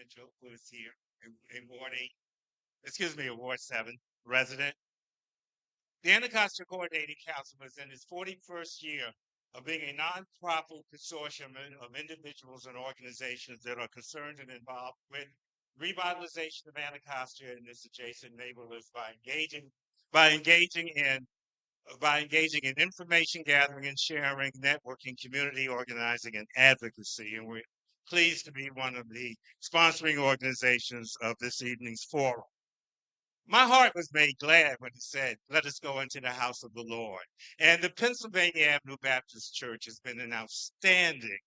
Mitchell, who is here, in Ward 8, excuse me, in Ward 7, resident. The Anacostia Coordinating Council is in its 41st year of being a nonprofit consortium of individuals and organizations that are concerned and involved with revitalization of Anacostia and its adjacent neighborhoods by engaging in information gathering and sharing, networking, community organizing, and advocacy. And we're pleased to be one of the sponsoring organizations of this evening's forum. My heart was made glad when it said, "Let us go into the house of the Lord." And the Pennsylvania Avenue Baptist Church has been an outstanding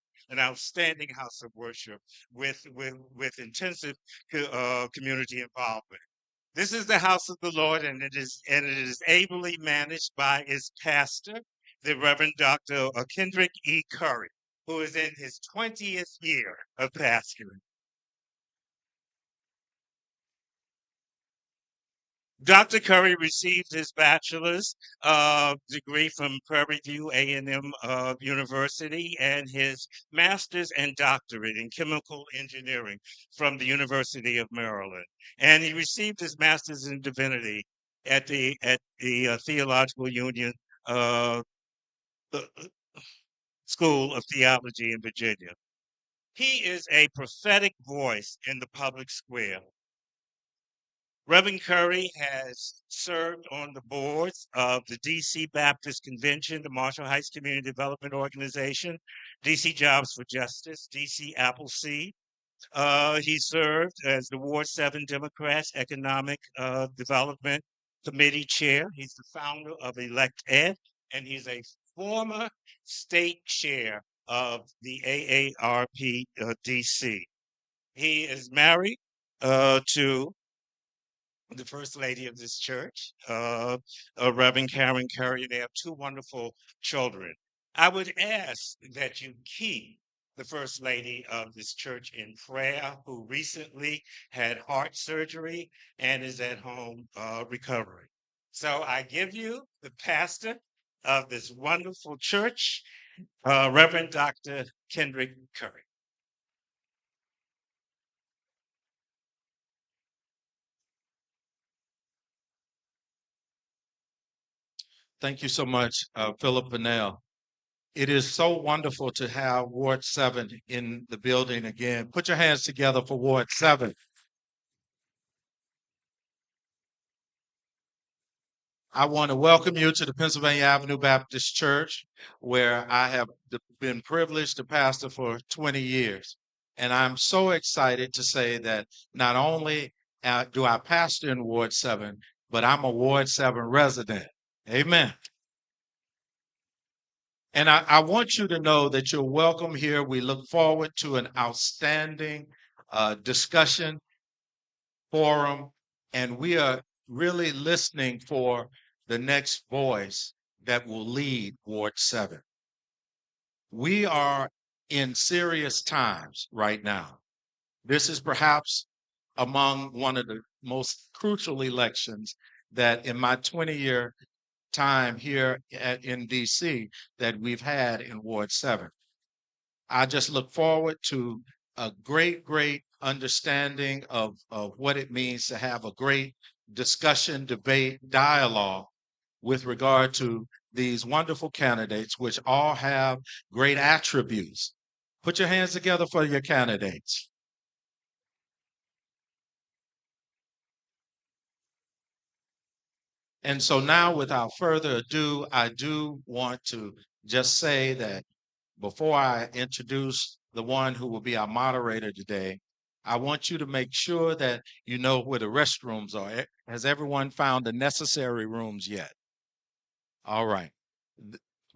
house of worship with intensive community involvement. This is the house of the Lord, and it is ably managed by its pastor, the Reverend Dr. Kendrick E. Curry, who is in his 20th year of pastoring. Dr. Curry received his bachelor's degree from Prairie View A&M University and his master's and doctorate in chemical engineering from the University of Maryland. And he received his master's in divinity at the Theological Union uh, uh, School of Theology in Virginia. He is a prophetic voice in the public square. Reverend Curry has served on the boards of the DC Baptist Convention, the Marshall Heights Community Development Organization, DC Jobs for Justice, DC Appleseed. He served as the Ward 7 Democrats Economic Development Committee Chair. He's the founder of Elect Ed, and he's a former state chair of the AARP DC. He is married to the first lady of this church, Reverend Karen Curry. They have two wonderful children. I would ask that you keep the first lady of this church in prayer, who recently had heart surgery and is at home recovering. So I give you the pastor of this wonderful church, Reverend Dr. Kendrick Curry. Thank you so much, Philip Pennell. It is so wonderful to have Ward 7 in the building again. Put your hands together for Ward 7. I want to welcome you to the Pennsylvania Avenue Baptist Church, where I have been privileged to pastor for 20 years. And I'm so excited to say that not only do I pastor in Ward 7, but I'm a Ward 7 resident. Amen. And I want you to know that you're welcome here. We look forward to an outstanding discussion forum, and we are really listening for the next voice that will lead Ward 7. We are in serious times right now. This is perhaps among one of the most crucial elections that in my 20-year time here in DC that we've had in Ward 7. I just look forward to a great understanding of what it means to have a great discussion, debate, dialogue with regard to these wonderful candidates, which all have great attributes. Put your hands together for your candidates. And so now, without further ado, I do want to just say that before I introduce the one who will be our moderator today, I want you to make sure that you know where the restrooms are. Has everyone found the necessary rooms yet? All right.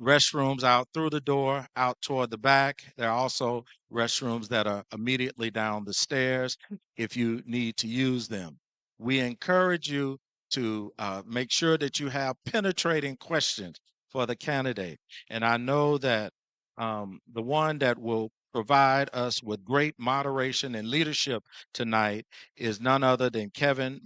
Restrooms out through the door, out toward the back. There are also restrooms that are immediately down the stairs if you need to use them. We encourage you to make sure that you have penetrating questions for the candidate. And I know that the one that will provide us with great moderation and leadership tonight is none other than Kevin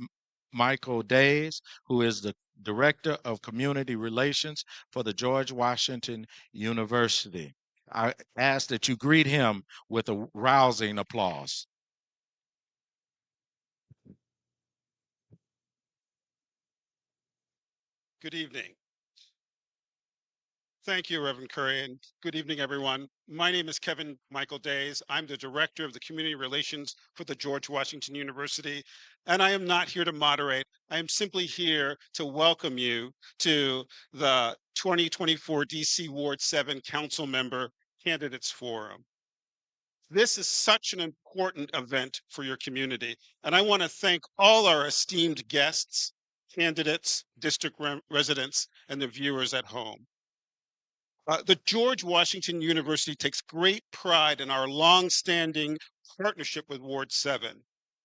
Michael Days, who is the Director of Community Relations for the George Washington University. I ask that you greet him with a rousing applause. Good evening. Thank you, Reverend Curry, and good evening, everyone. My name is Kevin Michael Days. I'm the Director of the Community Relations for the George Washington University, and I am not here to moderate. I am simply here to welcome you to the 2024 DC Ward 7 Council Member Candidates Forum. This is such an important event for your community, and I want to thank all our esteemed guests, candidates, district residents, and the viewers at home. The George Washington University takes great pride in our long-standing partnership with Ward 7.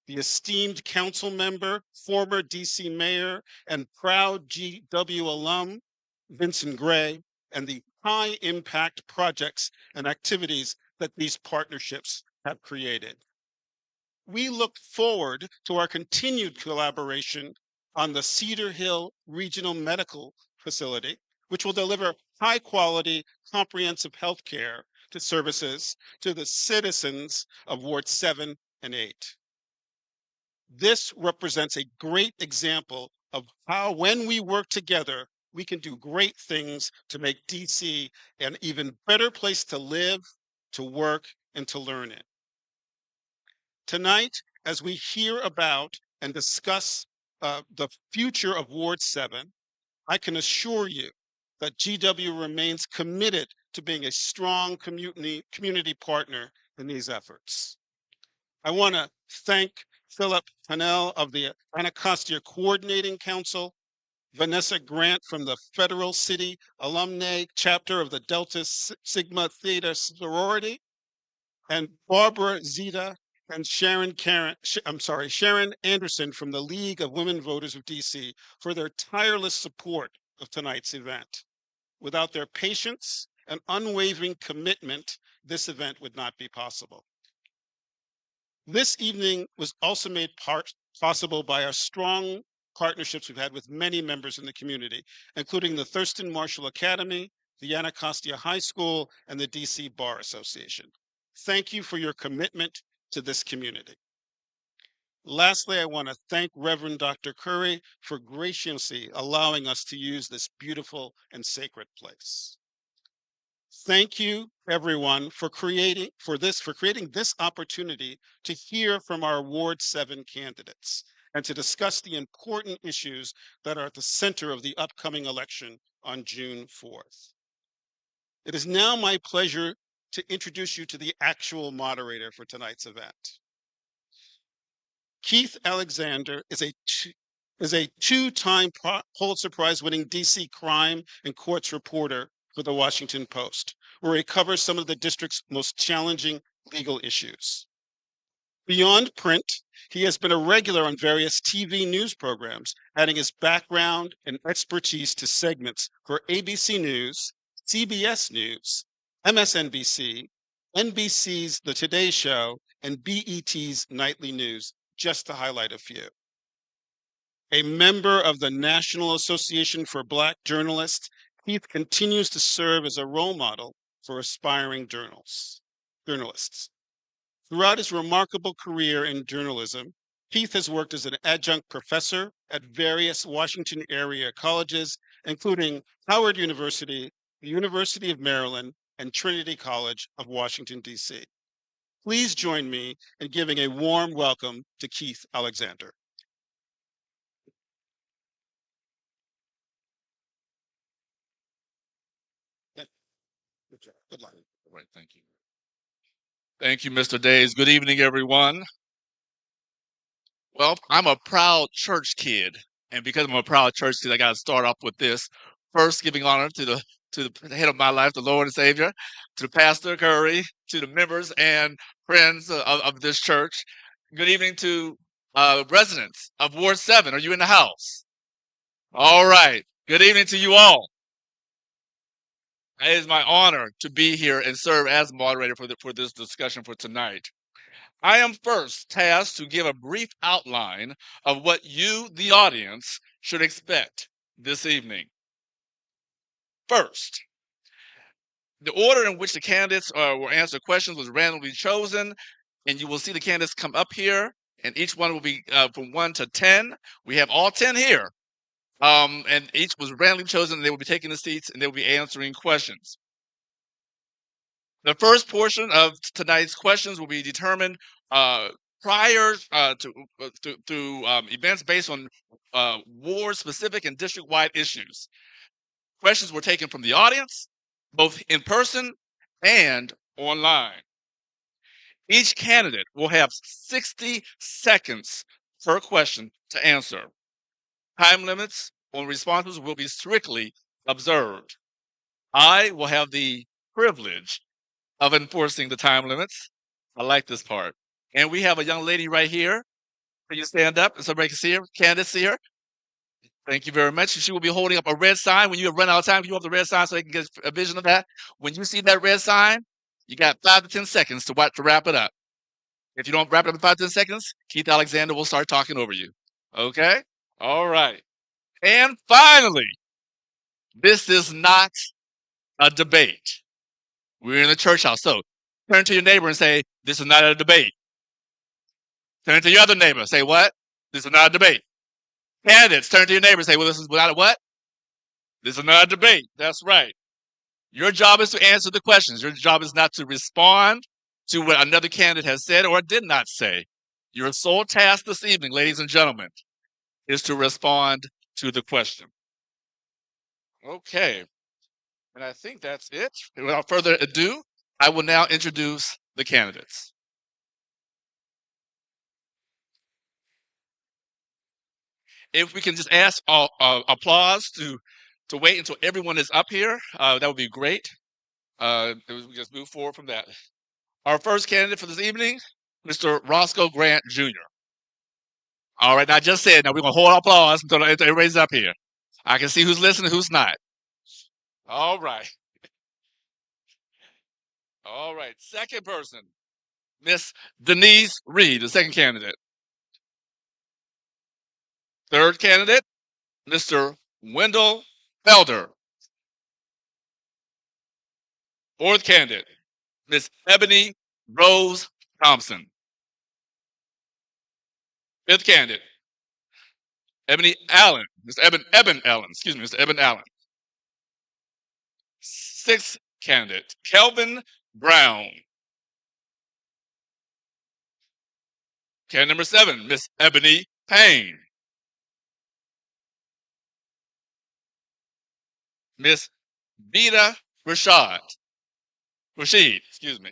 The esteemed council member, former DC mayor, and proud GW alum, Vincent Gray, and the high-impact projects and activities that these partnerships have created. We look forward to our continued collaboration on the Cedar Hill Regional Medical Facility, which will deliver high quality, comprehensive health care to services to the citizens of Ward 7 and 8. This represents a great example of how, when we work together, we can do great things to make DC an even better place to live, to work, and to learn in. Tonight, as we hear about and discuss the future of Ward 7, I can assure you that GW remains committed to being a strong community partner in these efforts. I want to thank Philip Hanel of the Anacostia Coordinating Council, Vanessa Grant from the Federal City Alumni Chapter of the Delta Sigma Theta Sorority, and Barbara Zita and Sharon Anderson from the League of Women Voters of DC for their tireless support of tonight's event. Without their patience and unwavering commitment, this event would not be possible. This evening was also made possible by our strong partnerships we've had with many members in the community, including the Thurston Marshall Academy, the Anacostia High School, and the DC Bar Association. Thank you for your commitment to this community. Lastly, I want to thank Reverend Dr. Curry for graciously allowing us to use this beautiful and sacred place. Thank you, everyone, for creating this opportunity to hear from our Ward 7 candidates and to discuss the important issues that are at the center of the upcoming election on June 4th. It is now my pleasure to introduce you to the actual moderator for tonight's event. Keith Alexander is a two-time Pulitzer Prize-winning DC crime and courts reporter for the Washington Post, where he covers some of the district's most challenging legal issues. Beyond print, he has been a regular on various TV news programs, adding his background and expertise to segments for ABC News, CBS News, MSNBC, NBC's The Today Show, and BET's Nightly News, just to highlight a few. A member of the National Association for Black Journalists, Keith continues to serve as a role model for aspiring journalists. Throughout his remarkable career in journalism, Keith has worked as an adjunct professor at various Washington area colleges, including Howard University, the University of Maryland, and Trinity College of Washington, D.C. Please join me in giving a warm welcome to Keith Alexander. Good job. Good luck. All right, thank you. Thank you, Mr. Days. Good evening, everyone. Well, I'm a proud church kid, and because I'm a proud church kid, I got to start off with this. First, giving honor to the head of my life, the Lord and Savior, to the Pastor Curry, to the members and friends of this church. Good evening to residents of Ward 7. Are you in the house? All right. Good evening to you all. It is my honor to be here and serve as moderator for this discussion for tonight. I am first tasked to give a brief outline of what you, the audience, should expect this evening. First, the order in which the candidates will answer questions was randomly chosen, and you will see the candidates come up here, and each one will be from 1 to 10. We have all 10 here. And each was randomly chosen, and they will be taking the seats, and they will be answering questions. The first portion of tonight's questions will be determined prior to events based on ward-specific and district-wide issues. Questions were taken from the audience, both in person and online. Each candidate will have 60 seconds per question to answer. Time limits on responses will be strictly observed. I will have the privilege of enforcing the time limits. I like this part. And we have a young lady right here. Can you stand up so everybody can see her? Candace, see her? Thank you very much. She will be holding up a red sign. When you run out of time, you hold up the red sign so they can get a vision of that. When you see that red sign, you got 5 to 10 seconds to wrap it up. If you don't wrap it up in 5 to 10 seconds, Keith Alexander will start talking over you. Okay? All right. And finally, this is not a debate. We're in a church house. So turn to your neighbor and say, this is not a debate. Turn to your other neighbor. Say, what? This is not a debate. Candidates, turn to your neighbor and say, well, this is not a what? This is not a debate. That's right. Your job is to answer the questions. Your job is not to respond to what another candidate has said or did not say. Your sole task this evening, ladies and gentlemen, is to respond to the question. Okay. And I think that's it. Without further ado, I will now introduce the candidates. If we can just ask applause to wait until everyone is up here, that would be great. We just move forward from that. Our first candidate for this evening, Mr. Roscoe Grant Jr. All right, now I just said, now we're going to hold applause until everybody's up here. I can see who's listening, who's not. All right. All right, second person, Miss Denise Reed, the second candidate. Third candidate, Mr. Wendell Felder. Fourth candidate, Miss Ebony Rose Thompson. Fifth candidate, Ebony Allen, Mr. Eben Allen, excuse me, Mr. Eben Allen. Sixth candidate, Kelvin Brown. Candidate number 7, Miss Ebony Payne. Miss Vida Rashid, excuse me.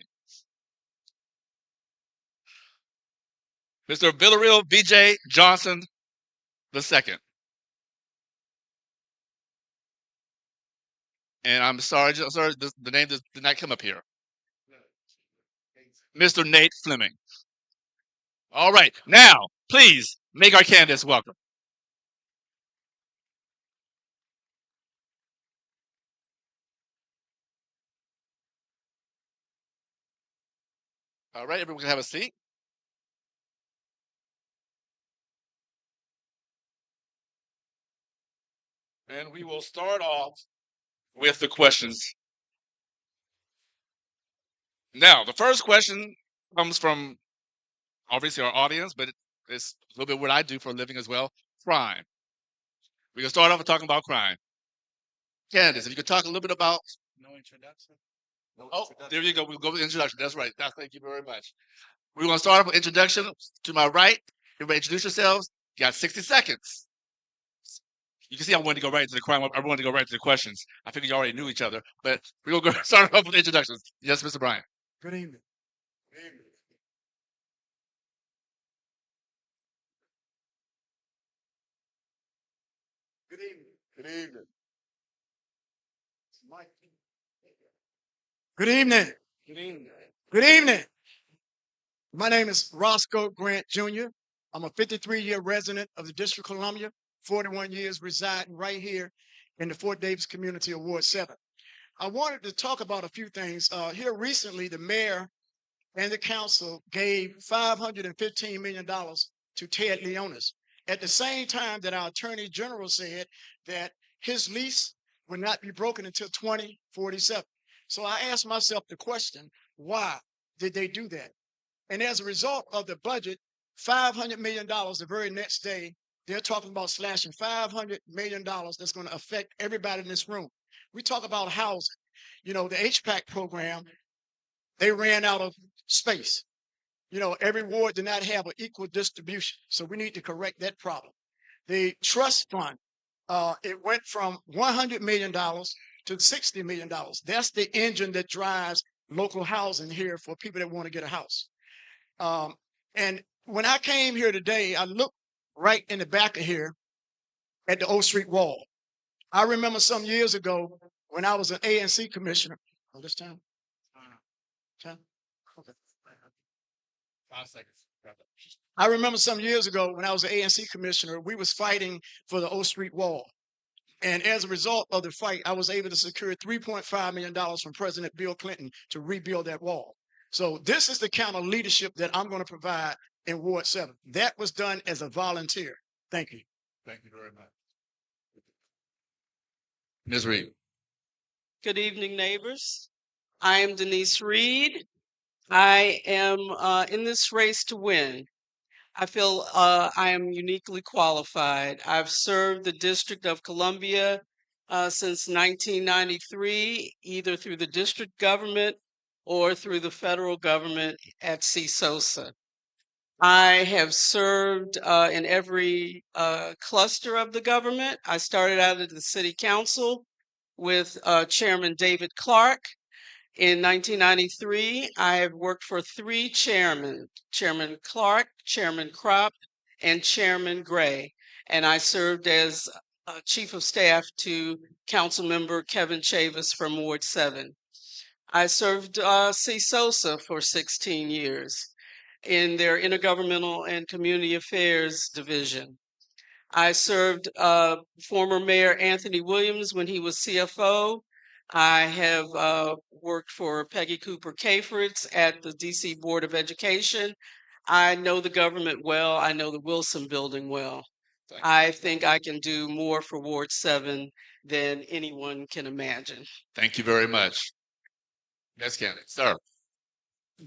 Mr. Villarreal VJ Johnson II. And I'm sorry, the name did not come up here. Mr. Nate Fleming. All right, now, please make our candidates welcome. All right, everyone can have a seat. And we will start off with the questions. Now, the first question comes from obviously our audience, but it's a little bit what I do for a living as well, crime. We can start off with talking about crime. Candace, if you could talk a little bit about... No introduction? There you go. We'll go with introduction. That's right. Thank you very much. We're going to start off with introduction. To my right, everybody introduce yourselves. You got 60 seconds. You can see I wanted to go right into the crime. I wanted to go right to the questions. I figured you already knew each other, but we're going to start off with introductions. Yes, Mr. Bryant. Good evening. Good evening. Good evening. Good evening. Mike. Good evening. Good evening. Good evening. My name is Roscoe Grant Jr. I'm a 53-year resident of the District of Columbia, 41 years residing right here in the Fort Davis community of Ward 7. I wanted to talk about a few things. Here recently, the mayor and the council gave $515 million to Ted Leonis. At the same time that our attorney general said that his lease would not be broken until 2047. So I asked myself the question, why did they do that? And as a result of the budget, $500 million the very next day They're talking about slashing $500 million that's going to affect everybody in this room. We talk about housing. You know, the HPAC program, they ran out of space. You know, every ward did not have an equal distribution. So we need to correct that problem. The trust fund, it went from $100 million to $60 million. That's the engine that drives local housing here for people that want to get a house. And when I came here today, I looked right in the back of here at the O Street wall. I remember some years ago when I was an ANC commissioner. Oh, this time? Time? Okay. 5 seconds. I remember some years ago when I was an ANC commissioner, we was fighting for the O Street wall. And as a result of the fight, I was able to secure $3.5 million from President Bill Clinton to rebuild that wall. So this is the kind of leadership that I'm going to provide in Ward 7. That was done as a volunteer. Thank you. Thank you very much. Ms. Reed. Good evening, neighbors. I am Denise Reed. I am in this race to win. I feel I am uniquely qualified. I've served the District of Columbia since 1993, either through the district government or through the federal government at CSOSA. I have served in every cluster of the government. I started out at the City Council with Chairman David Clark. In 1993, I have worked for 3 chairmen, Chairman Clark, Chairman Crop, and Chairman Gray. And I served as Chief of Staff to Councilmember Kevin Chavis from Ward 7. I served CSOSA for 16 years in their Intergovernmental and Community Affairs Division. I served former Mayor Anthony Williams when he was CFO. I have worked for Peggy Cooper Cafritz at the DC Board of Education. I know the government well. I know the Wilson Building well. I think I can do more for Ward 7 than anyone can imagine. Thank you very much. Next candidate, sir.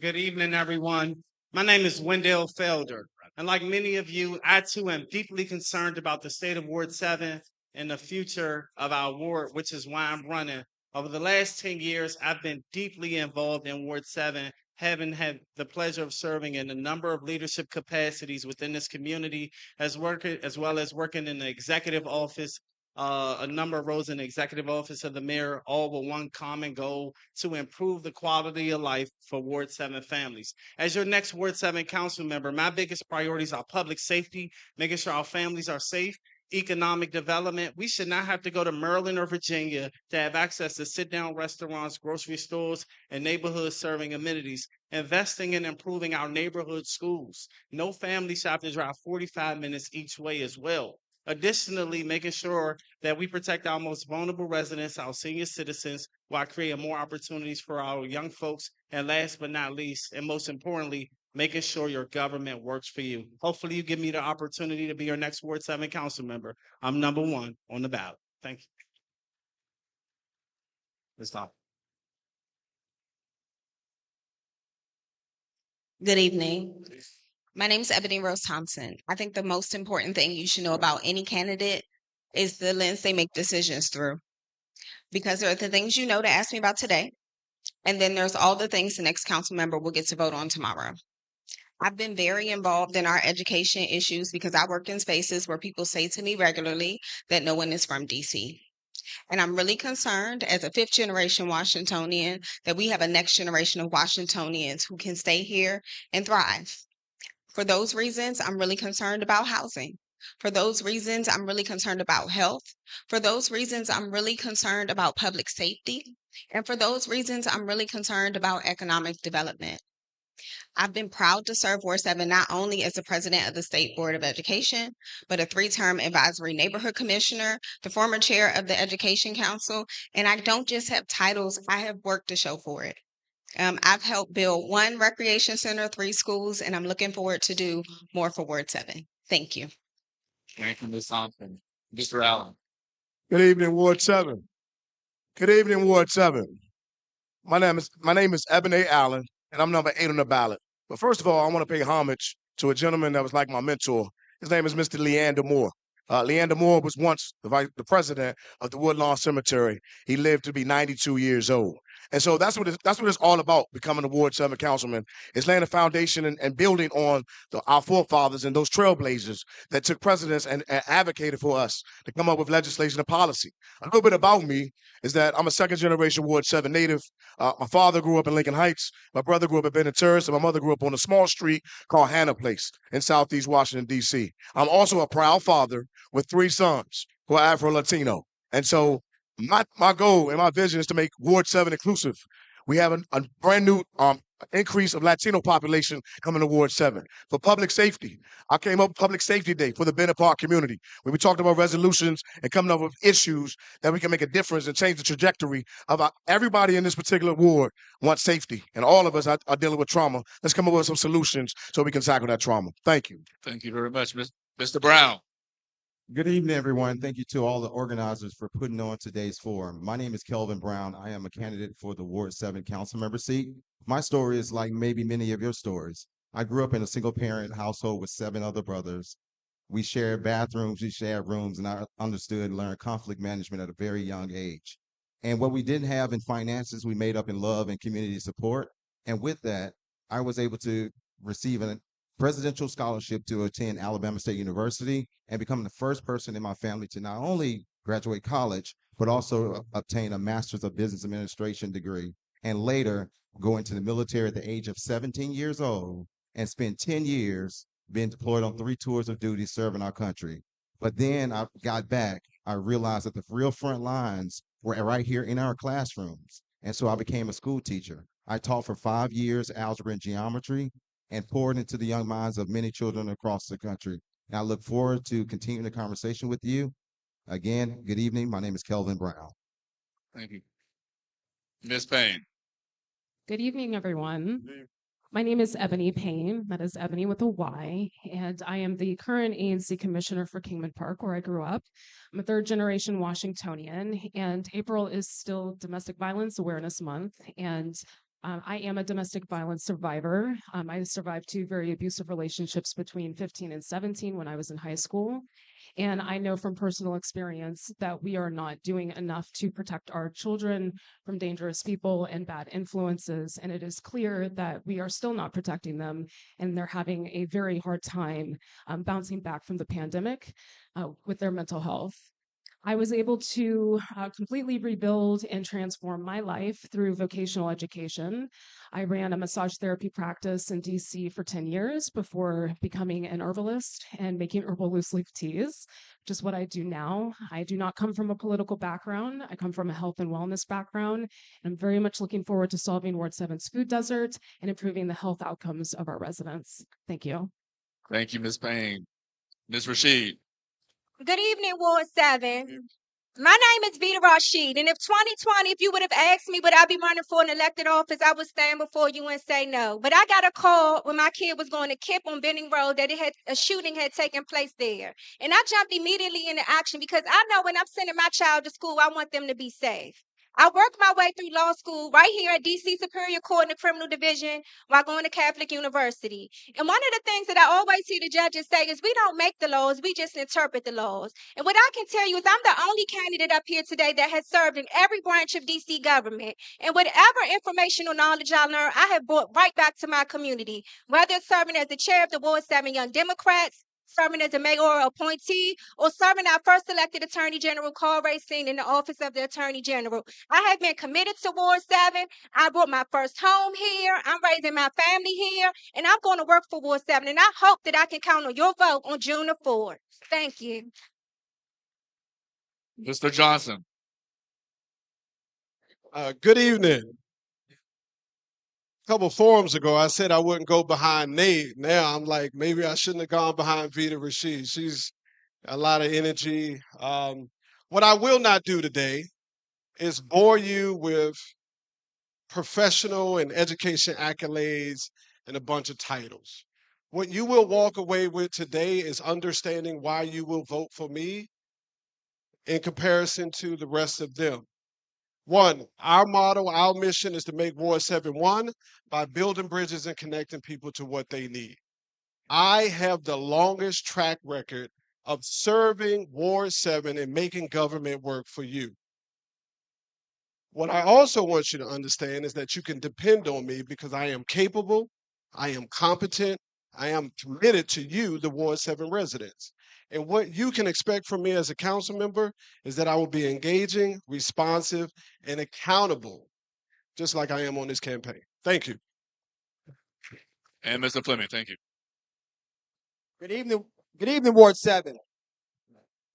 Good evening, everyone. My name is Wendell Felder. And like many of you, I too am deeply concerned about the state of Ward 7 and the future of our ward, which is why I'm running. Over the last 10 years, I've been deeply involved in Ward 7, having had the pleasure of serving in a number of leadership capacities within this community, as well as working in the executive office, a number of roles in the executive office of the mayor, all with one common goal: to improve the quality of life for Ward 7 families. As your next Ward 7 council member, my biggest priorities are public safety, making sure our families are safe, economic development. We should not have to go to Maryland or Virginia to have access to sit-down restaurants, grocery stores, and neighborhood serving amenities. Investing in improving our neighborhood schools. No family should have to drive 45 minutes each way as well. Additionally, making sure that we protect our most vulnerable residents, our senior citizens, while creating more opportunities for our young folks. And last but not least, and most importantly, making sure your government works for you. Hopefully you give me the opportunity to be your next Ward 7 council member. I'm number 1 on the ballot. Thank you. Let's stop. Good evening. My name is Ebony Rose Thompson. I think the most important thing you should know about any candidate is the lens they make decisions through. Because there are the things you know to ask me about today, and then there's all the things the next council member will get to vote on tomorrow. I've been very involved in our education issues because I work in spaces where people say to me regularly that no one is from DC. And I'm really concerned as a 5th generation Washingtonian that we have a next generation of Washingtonians who can stay here and thrive. For those reasons, I'm really concerned about housing. For those reasons, I'm really concerned about health. For those reasons, I'm really concerned about public safety. And for those reasons, I'm really concerned about economic development. I've been proud to serve Ward 7 not only as the president of the State Board of Education, but a 3-term advisory neighborhood commissioner, the former chair of the Education Council, and I don't just have titles, I have work to show for it. I've helped build 1 recreation center, 3 schools, and I'm looking forward to do more for Ward 7. Thank you. Thank you, Ms. Thompson. Mr. Allen. Good evening, Ward 7. Good evening, Ward 7. My name is Ebony Allen, and I'm number 8 on the ballot. But first of all, I want to pay homage to a gentleman that was like my mentor. His name is Mr. Leander Moore. Leander Moore was once the president of the Woodlawn Cemetery. He lived to be 92 years old. And so that's what it's all about, becoming a Ward 7 councilman. It's laying a foundation and building on our forefathers and those trailblazers that took precedence and advocated for us to come up with legislation and policy. A little bit about me is that I'm a second generation Ward 7 native. My father grew up in Lincoln Heights. My brother grew up in Benton Terrace, and my mother grew up on a small street called Hannah Place in Southeast Washington, D.C. I'm also a proud father with 3 sons who are Afro-Latino. And so my goal and my vision is to make Ward 7 inclusive. We have a brand new increase of Latino population coming to Ward 7. For public safety, I came up with Public Safety Day for the Bennett Park community, where we talked about resolutions and coming up with issues that we can make a difference and change the trajectory of everybody in this particular ward wants safety, and all of us are dealing with trauma. Let's come up with some solutions so we can tackle that trauma. Thank you. Thank you very much, Mr. Brown. Good evening, everyone. Thank you to all the organizers for putting on today's forum. My name is Kelvin Brown. I am a candidate for the Ward 7 council member seat. My story is like maybe many of your stories. I grew up in a single parent household with 7 other brothers. We shared bathrooms, we shared rooms, and I understood and learned conflict management at a very young age. And what we didn't have in finances, we made up in love and community support. And with that, I was able to receive a presidential scholarship to attend Alabama State University and become the first person in my family to not only graduate college, but also obtain a master's of business administration degree, and later go into the military at the age of 17 years old and spend 10 years being deployed on 3 tours of duty serving our country. But then I got back, I realized that the real front lines were right here in our classrooms. And so I became a school teacher. I taught for 5 years algebra and geometry and poured into the young minds of many children across the country. And I look forward to continuing the conversation with you. Again, good evening. My name is Kelvin Brown. Thank you. Ms. Payne. Good evening, everyone. My name is Ebony Payne. That is Ebony with a Y. And I am the current ANC commissioner for Kingman Park, where I grew up. I'm a 3rd generation Washingtonian, and April is still Domestic Violence Awareness Month. And I am a domestic violence survivor. I survived 2 very abusive relationships between 15 and 17 when I was in high school. And I know from personal experience that we are not doing enough to protect our children from dangerous people and bad influences. And it is clear that we are still not protecting them, and they're having a very hard time bouncing back from the pandemic with their mental health. I was able to completely rebuild and transform my life through vocational education. I ran a massage therapy practice in DC for 10 years before becoming an herbalist and making herbal loose leaf teas, which is what I do now. I do not come from a political background. I come from a health and wellness background. And I'm very much looking forward to solving Ward 7's food desert and improving the health outcomes of our residents. Thank you. Thank you, Ms. Payne. Ms. Rashid. Good evening, Ward 7. My name is Vita Rashid, and if 2020, if you would have asked me would I be running for an elected office, I would stand before you and say no. But I got a call when my kid was going to KIP on Benning Road that a shooting had taken place there. And I jumped immediately into action because I know when I'm sending my child to school, I want them to be safe. I worked my way through law school right here at DC Superior Court in the Criminal Division while going to Catholic University. And one of the things that I always hear the judges say is we don't make the laws, we just interpret the laws. And what I can tell you is I'm the only candidate up here today that has served in every branch of DC government. And whatever informational knowledge I learned, I have brought right back to my community, whether it's serving as the chair of the Ward 7 Young Democrats, serving as a mayoral appointee, or serving our first elected Attorney General, Carl Racine, in the office of the Attorney General. I have been committed to Ward 7. I bought my first home here. I'm raising my family here, and I'm going to work for Ward 7. And I hope that I can count on your vote on June the 4th. Thank you. Mr. Johnson. Good evening. A couple forums ago, I said I wouldn't go behind Nate. Now I'm like, maybe I shouldn't have gone behind Vita Rashid. She's a lot of energy. What I will not do today is bore you with professional and education accolades and a bunch of titles. What you will walk away with today is understanding why you will vote for me in comparison to the rest of them. One, our motto, our mission is to make Ward 7 one by building bridges and connecting people to what they need. I have the longest track record of serving Ward 7 and making government work for you. What I also want you to understand is that you can depend on me because I am capable, I am competent, I am committed to you, the Ward 7 residents. And what you can expect from me as a council member is that I will be engaging, responsive, and accountable, just like I am on this campaign. Thank you. And Mr. Fleming, thank you. Good evening. Good evening, Ward 7.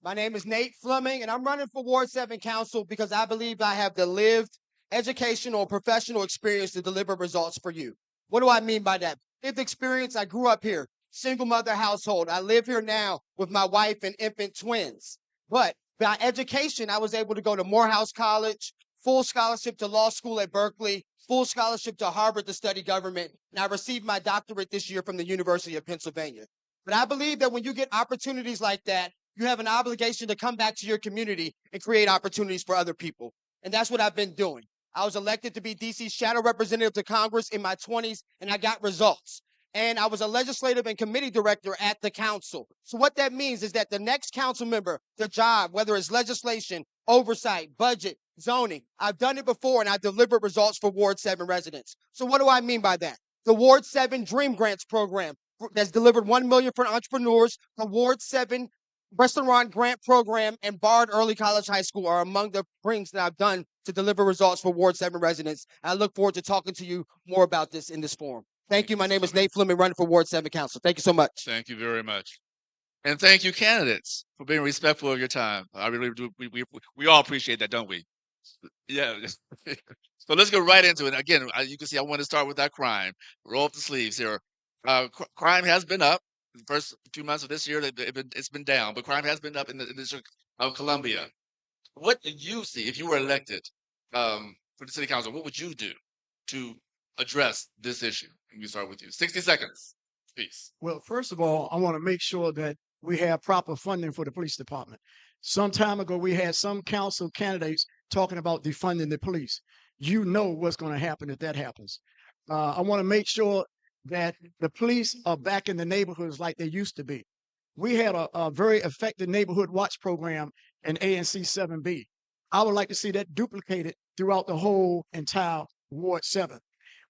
My name is Nate Fleming, and I'm running for Ward 7 Council because I believe I have the lived educational and professional experience to deliver results for you. What do I mean by that? Lived experience, I grew up here, single mother household. I live here now with my wife and infant twins. But by education, I was able to go to Morehouse College, full scholarship to law school at Berkeley, full scholarship to Harvard to study government, and I received my doctorate this year from the University of Pennsylvania. But I believe that when you get opportunities like that, you have an obligation to come back to your community and create opportunities for other people. And that's what I've been doing. I was elected to be DC's shadow representative to Congress in my 20s, and I got results. And I was a legislative and committee director at the council. So what that means is that the next council member, their job, whether it's legislation, oversight, budget, zoning, I've done it before and I've delivered results for Ward 7 residents. So what do I mean by that? The Ward 7 Dream Grants program that's delivered $1 million for entrepreneurs, the Ward 7 Restaurant Grant Program, and Bard Early College High School are among the things that I've done to deliver results for Ward 7 residents. I look forward to talking to you more about this in this forum. Thank you. My name is Nate Fleming, running for Ward 7 Council. Thank you so much. Thank you very much. And thank you, candidates, for being respectful of your time. I really do. We all appreciate that, don't we? Yeah. So let's go right into it. Again, you can see I want to start with that crime. Roll up the sleeves here. Crime has been up. The first 2 months of this year, it's been down, but crime has been up in the District of Columbia. What do you see if you were elected for the city council? What would you do to address this issue? Let me start with you. 60 seconds. Peace. Well, first of all, I want to make sure that we have proper funding for the police department. Some time ago, we had some council candidates talking about defunding the police. You know what's going to happen if that happens. I want to make sure that the police are back in the neighborhoods like they used to be. We had a very effective neighborhood watch program in ANC 7B. I would like to see that duplicated throughout the whole entire Ward 7.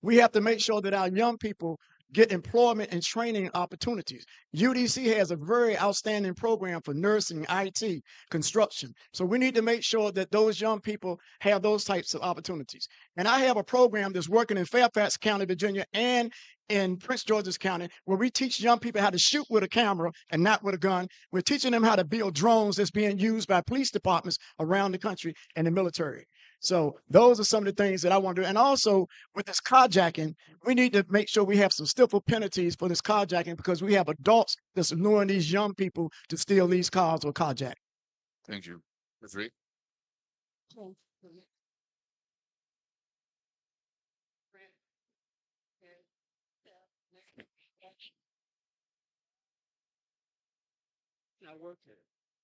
We have to make sure that our young people get employment and training opportunities. UDC has a very outstanding program for nursing, IT, construction. So we need to make sure that those young people have those types of opportunities. And I have a program that's working in Fairfax County, Virginia, and in Prince George's County, where we teach young people how to shoot with a camera and not with a gun. We're teaching them how to build drones that's being used by police departments around the country and the military. So those are some of the things that I want to do. And also with this carjacking, we need to make sure we have some stiffer penalties for this carjacking because we have adults that's luring these young people to steal these cars or carjack. Thank you. Ms. Reed?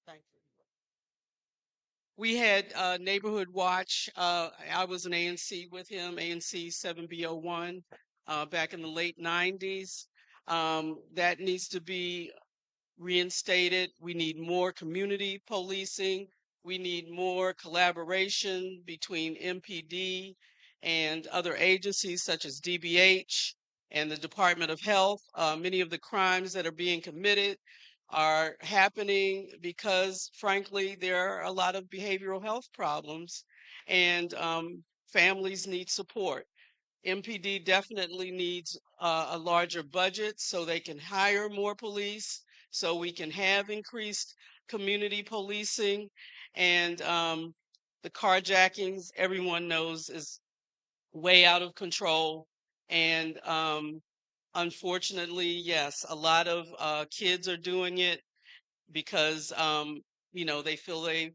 Thank you. We had Neighborhood Watch. I was an ANC with him, ANC 7B01, back in the late 90s. That needs to be reinstated. We need more community policing. We need more collaboration between MPD and other agencies such as DBH and the Department of Health. Many of the crimes that are being committed are happening because, frankly, there are a lot of behavioral health problems and families need support. MPD definitely needs a larger budget so they can hire more police, so we can have increased community policing. And the carjackings, everyone knows, is way out of control. And unfortunately, yes, a lot of kids are doing it because, they feel they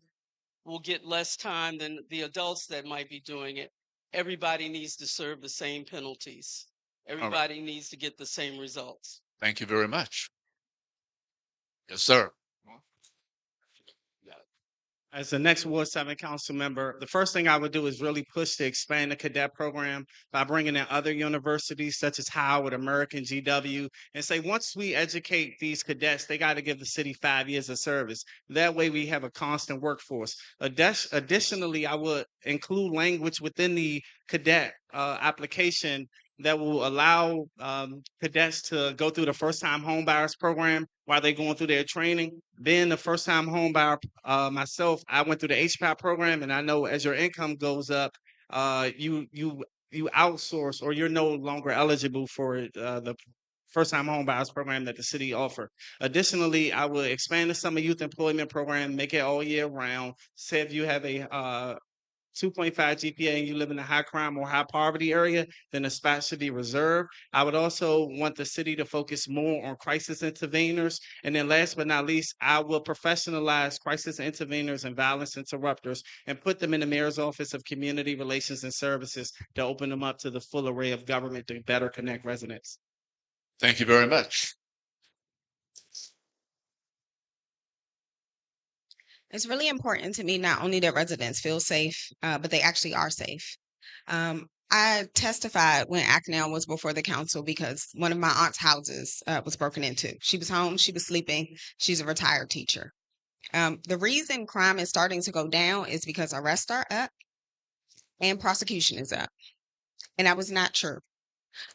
will get less time than the adults that might be doing it. Everybody needs to serve the same penalties. All right. Everybody needs to get the same results. Thank you very much. Yes, sir. As the next Ward 7 council member, the first thing I would do is really push to expand the cadet program by bringing in other universities such as Howard, American, GW, and say once we educate these cadets, they got to give the city 5 years of service. That way we have a constant workforce. Additionally, I would include language within the cadet application that will allow cadets to go through the first-time homebuyers program while they're going through their training. Being the first-time homebuyer myself, I went through the HPAP program, and I know as your income goes up, you outsource or you're no longer eligible for the first-time homebuyers program that the city offer. Additionally, I will expand the summer youth employment program, make it all year round. Say if you have a 2.5 GPA and you live in a high crime or high poverty area, then a spot should be reserved. I would also want the city to focus more on crisis interveners. And then last but not least, I will professionalize crisis interveners and violence interrupters and put them in the mayor's office of community relations and services to open them up to the full array of government to better connect residents. Thank you very much. It's really important to me not only that residents feel safe, but they actually are safe. I testified when Acknell was before the council because one of my aunt's houses was broken into. She was home, she was sleeping, she's a retired teacher. The reason crime is starting to go down is because arrests are up and prosecution is up. And that was not true.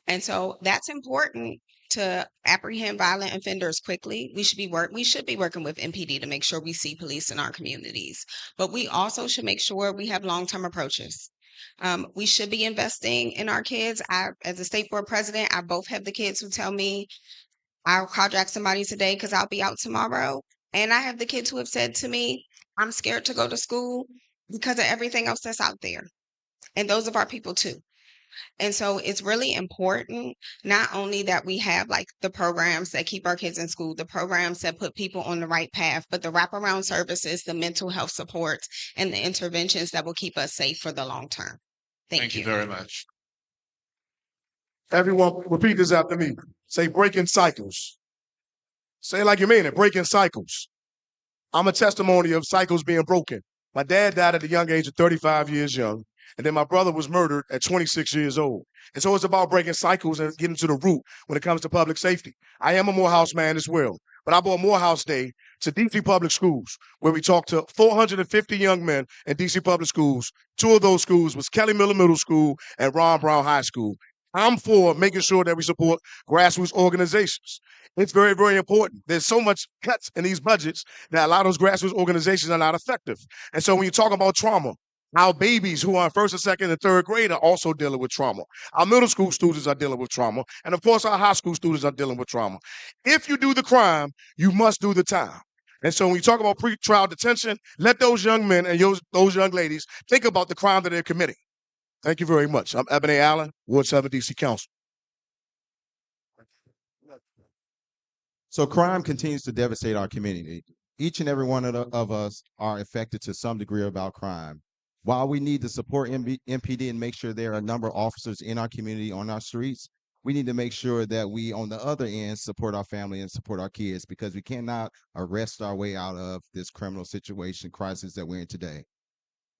And so that's important to apprehend violent offenders quickly. We should be working with MPD to make sure we see police in our communities. But we also should make sure we have long-term approaches. We should be investing in our kids. As a state board president, I both have the kids who tell me I'll carjack somebody today because I'll be out tomorrow. And I have the kids who have said to me, I'm scared to go to school because of everything else that's out there. And those are our people too. And so it's really important not only that we have like the programs that keep our kids in school, the programs that put people on the right path, but the wraparound services, the mental health supports, and the interventions that will keep us safe for the long term. Thank you very much. Everyone, repeat this after me. Say breaking cycles. Say it like you mean it, breaking cycles. I'm a testimony of cycles being broken. My dad died at the young age of 35 years young. And then my brother was murdered at 26 years old. And so it's about breaking cycles and getting to the root when it comes to public safety. I am a Morehouse man as well. But I brought Morehouse Day to DC Public Schools, where we talked to 450 young men in DC Public Schools. 2 of those schools was Kelly Miller Middle School and Ron Brown High School. I'm for making sure that we support grassroots organizations. It's very, very important. There's so much cuts in these budgets that a lot of those grassroots organizations are not effective. And so when you talk about trauma, our babies who are in first and second and third grade are also dealing with trauma. Our middle school students are dealing with trauma. And of course, our high school students are dealing with trauma. If you do the crime, you must do the time. And so when you talk about pre-trial detention, let those young men and those young ladies think about the crime that they're committing. Thank you very much. I'm Ebony Allen, Ward 7 DC Council. So crime continues to devastate our community. Each and every one of us are affected to some degree about crime. While we need to support MPD and make sure there are a number of officers in our community on our streets, we need to make sure that we, on the other end, support our family and support our kids, because we cannot arrest our way out of this criminal situation crisis that we're in today.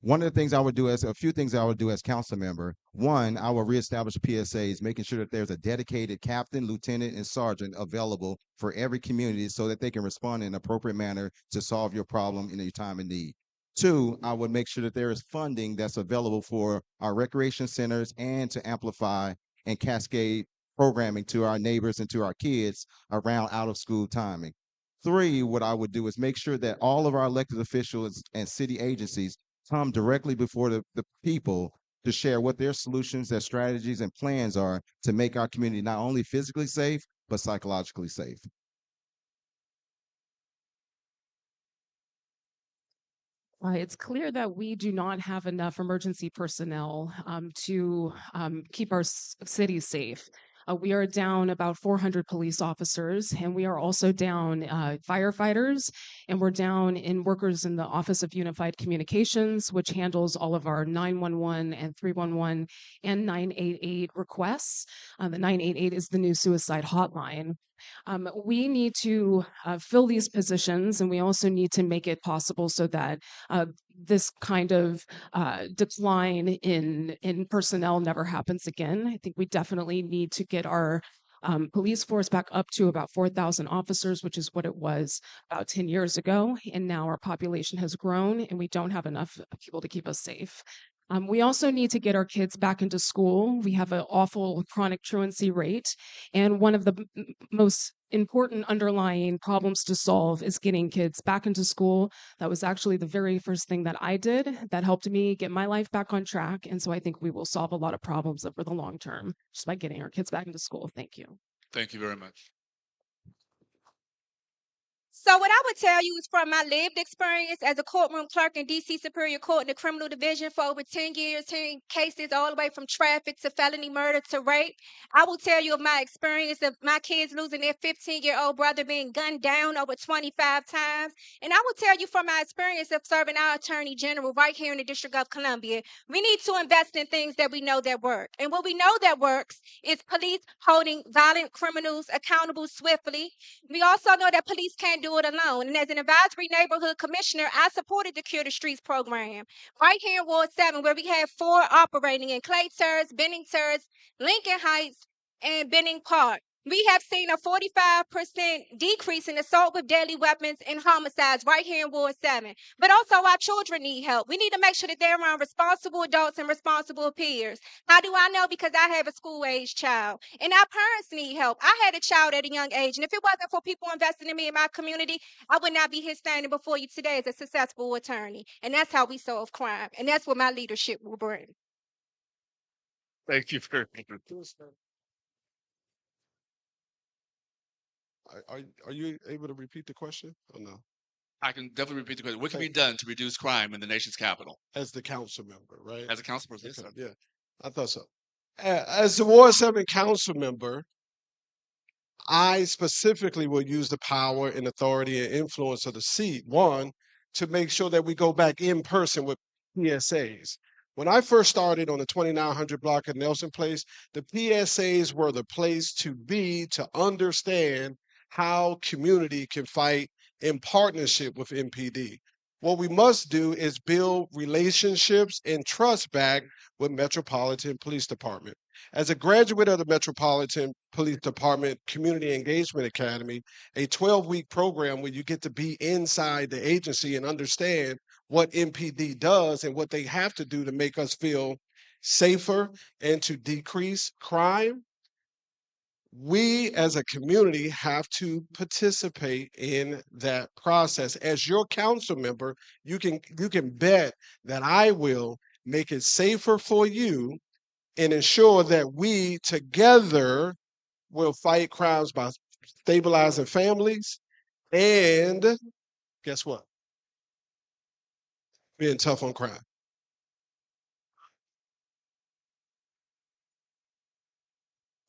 One of the things I would do a few things I would do as council member. One, I will reestablish PSAs, making sure that there's a dedicated captain, lieutenant, and sergeant available for every community so that they can respond in an appropriate manner to solve your problem in your time of need. 2, I would make sure that there is funding that's available for our recreation centers and to amplify and cascade programming to our neighbors and to our kids around out of school timing. 3, what I would do is make sure that all of our elected officials and city agencies come directly before the people to share what their solutions, their strategies, and plans are to make our community not only physically safe, but psychologically safe. It's clear that we do not have enough emergency personnel to keep our city safe. We are down about 400 police officers, and we are also down firefighters, and we're down in workers in the Office of Unified Communications, which handles all of our 911 and 311 and 988 requests. The 988 is the new suicide hotline. We need to fill these positions, and we also need to make it possible so that this kind of decline in personnel never happens again. I think we definitely need to get our police force back up to about 4,000 officers, which is what it was about 10 years ago. And now our population has grown, and we don't have enough people to keep us safe. We also need to get our kids back into school. We have an awful chronic truancy rate, and one of the most important underlying problems to solve is getting kids back into school. That was actually the very first thing that I did that helped me get my life back on track. And so I think we will solve a lot of problems over the long term just by getting our kids back into school. Thank you. Thank you very much. So what I would tell you is from my lived experience as a courtroom clerk in D.C. Superior Court in the Criminal Division for over 10 years, hearing cases all the way from traffic to felony murder to rape. I will tell you of my experience of my kids losing their 15-year-old brother being gunned down over 25 times. And I will tell you from my experience of serving our Attorney General right here in the District of Columbia, we need to invest in things that we know that work. And what we know that works is police holding violent criminals accountable swiftly. We also know that police can't do it alone. And as an advisory neighborhood commissioner, I supported the Cure the Streets program right here in Ward 7, where we have 4 operating in Clay Terrace, Benning Terrace, Lincoln Heights, and Benning Park. We have seen a 45% decrease in assault with deadly weapons and homicides right here in Ward 7. But also our children need help. We need to make sure that they're around responsible adults and responsible peers. How do I know? Because I have a school-age child. And our parents need help. I had a child at a young age, and if it wasn't for people investing in me and my community, I would not be here standing before you today as a successful attorney. And that's how we solve crime. And that's what my leadership will bring. Thank you very much. Are you able to repeat the question or no? I can definitely repeat the question. What can be Thank done to reduce crime in the nation's capital? As the council member, right? As a council person, yes, Okay, sir. yeah, I thought so. As the Ward 7 council member, I specifically will use the power and authority and influence of the seat, one, to make sure that we go back in person with PSAs. When I first started on the 2900 block of Nelson Place, the PSAs were the place to be to understand how community can fight in partnership with MPD. What we must do is build relationships and trust back with Metropolitan Police Department. As a graduate of the Metropolitan Police Department Community Engagement Academy, a 12-week program where you get to be inside the agency and understand what MPD does and what they have to do to make us feel safer and to decrease crime, we as a community have to participate in that process. As your council member, you can bet that I will make it safer for you and ensure that we together will fight crimes by stabilizing families and guess what? Being tough on crime.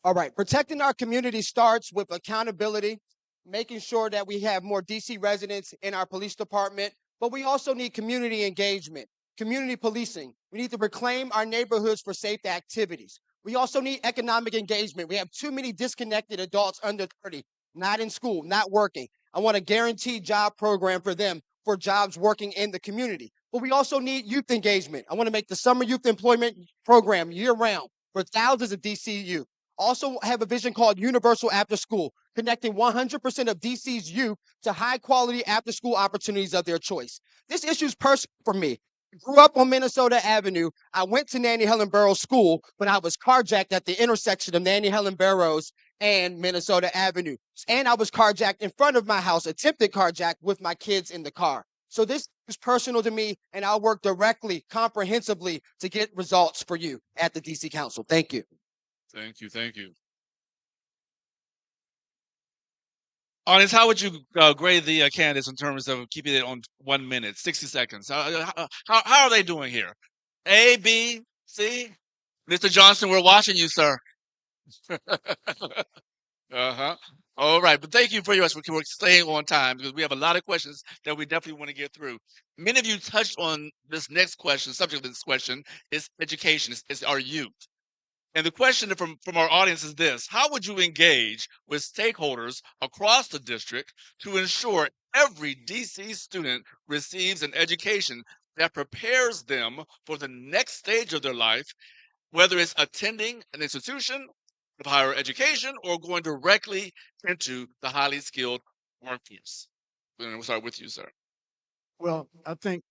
All right, protecting our community starts with accountability, making sure that we have more DC residents in our police department, but we also need community engagement, community policing. We need to reclaim our neighborhoods for safe activities. We also need economic engagement. We have too many disconnected adults under 30, not in school, not working. I want a guaranteed job program for them for jobs working in the community. But we also need youth engagement. I want to make the summer youth employment program year-round for thousands of DC youth. Also have a vision called Universal After School, connecting 100% of DC's youth to high-quality after-school opportunities of their choice. This issue is personal for me. I grew up on Minnesota Avenue. I went to Nanny Helen Burroughs School, but I was carjacked at the intersection of Nanny Helen Burroughs and Minnesota Avenue. And I was carjacked in front of my house, attempted carjack with my kids in the car. So this is personal to me, and I'll work directly, comprehensively to get results for you at the DC Council. Thank you. Thank you. Thank you. Audience, how would you grade the candidates in terms of keeping it on 1 minute, 60 seconds? How are they doing here? A, B, C? Mr. Johnson, we're watching you, sir. Uh-huh. All right, but thank you very much for staying on time because we have a lot of questions that we definitely want to get through. Many of you touched on this next question. Subject of this question is education. It's our youth. And the question from our audience is this: how would you engage with stakeholders across the district to ensure every DC student receives an education that prepares them for the next stage of their life, whether it's attending an institution of higher education or going directly into the highly skilled workforce? We'll start with you, sir. Well, I think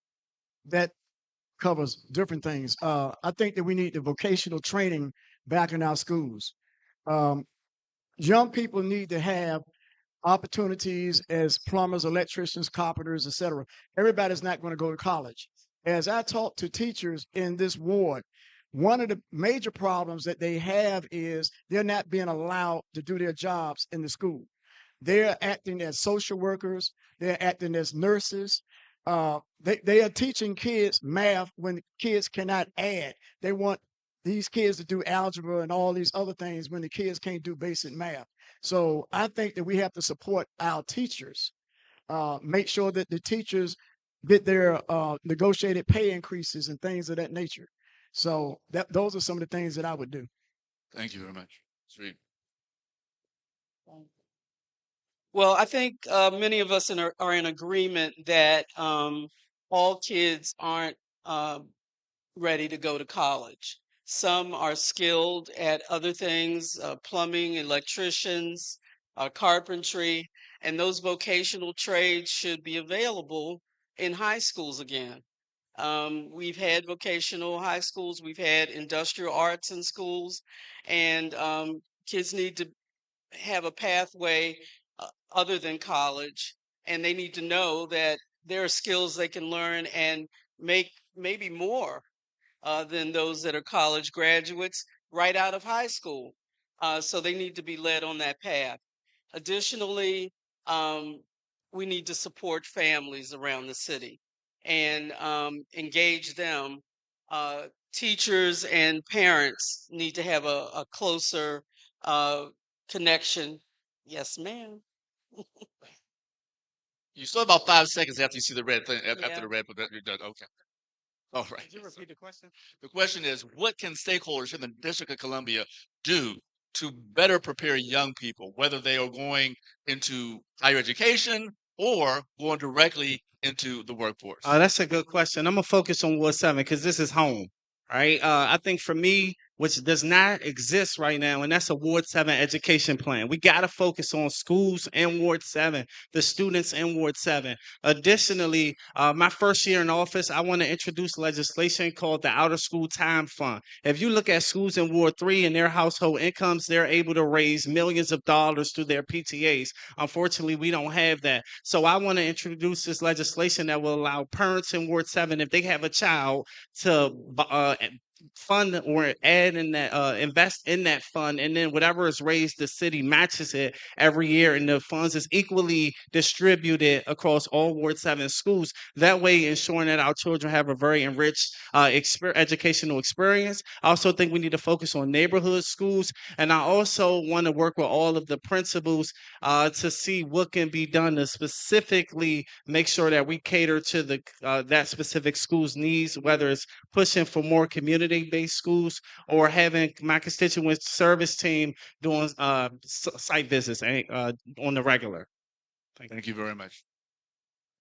that covers different things. I think that we need the vocational training back in our schools. Um, young people need to have opportunities as plumbers, electricians, carpenters, etc. Everybody's not going to go to college. As I talk to teachers in this ward, one of the major problems that they have is they're not being allowed to do their jobs in the school. They're acting as social workers, they're acting as nurses. They are teaching kids math when kids cannot add. They want these kids to do algebra and all these other things when the kids can't do basic math. So I think that we have to support our teachers, make sure that the teachers get their negotiated pay increases and things of that nature. So those are some of the things that I would do. Thank you very much. Sweet. Well, I think many of us are in agreement that all kids aren't ready to go to college. Some are skilled at other things, plumbing, electricians, carpentry, and those vocational trades should be available in high schools again. We've had vocational high schools, we've had industrial arts in schools, and kids need to have a pathway other than college, and they need to know that there are skills they can learn and make maybe more than those that are college graduates right out of high school. So they need to be led on that path. Additionally, we need to support families around the city and engage them. Teachers and parents need to have a closer uh, connection. Yes, ma'am. You still have about 5 seconds after you see the red thing, after Yeah. the red, but you're done. Okay. All right. Could you repeat the question? The question is, what can stakeholders in the District of Columbia do to better prepare young people, whether they are going into higher education or going directly into the workforce? That's a good question. I'm gonna focus on Ward 7 because this is home, right? I think for me, which does not exist right now, and that's a Ward 7 education plan. We got to focus on schools in Ward 7, the students in Ward 7. Additionally, my first year in office, I want to introduce legislation called the Outer School Time Fund. If you look at schools in Ward 3 and their household incomes, they're able to raise millions of dollars through their PTAs. Unfortunately, we don't have that. So I want to introduce this legislation that will allow parents in Ward 7, if they have a child, to fund or add in that invest in that fund, and then whatever is raised, the city matches it every year, and the funds is equally distributed across all Ward 7 schools, that way ensuring that our children have a very enriched educational experience. I also think we need to focus on neighborhood schools, and I also want to work with all of the principals to see what can be done to specifically make sure that we cater to the that specific school's needs, whether it's pushing for more community-based schools or having my constituent service team doing site visits on the regular. Thank you very much.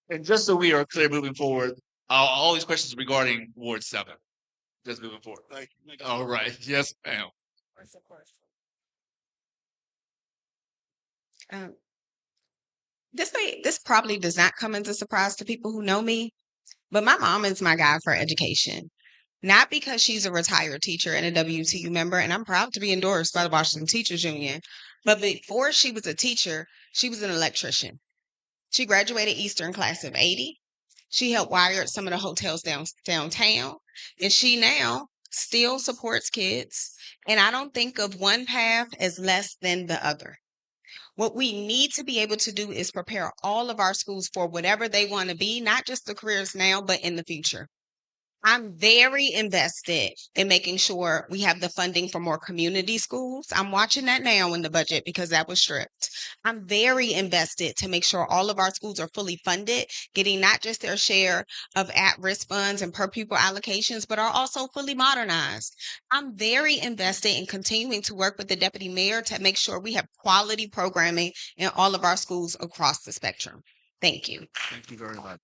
And just so we are clear moving forward, all these questions regarding Ward 7. Just moving forward. Thank you. All right. Yes, ma'am. Um, this probably does not come as a surprise to people who know me, but my mom is my guide for education. Not because she's a retired teacher and a WTU member, and I'm proud to be endorsed by the Washington Teachers Union, but before she was a teacher, she was an electrician. She graduated Eastern class of 80. She helped wire some of the hotels downtown, and she now still supports kids. And I don't think of one path as less than the other. What we need to be able to do is prepare all of our schools for whatever they want to be, not just the careers now, but in the future. I'm very invested in making sure we have the funding for more community schools. I'm watching that now in the budget because that was stripped. I'm very invested to make sure all of our schools are fully funded, getting not just their share of at-risk funds and per pupil allocations, but are also fully modernized. I'm very invested in continuing to work with the deputy mayor to make sure we have quality programming in all of our schools across the spectrum. Thank you. Thank you very much.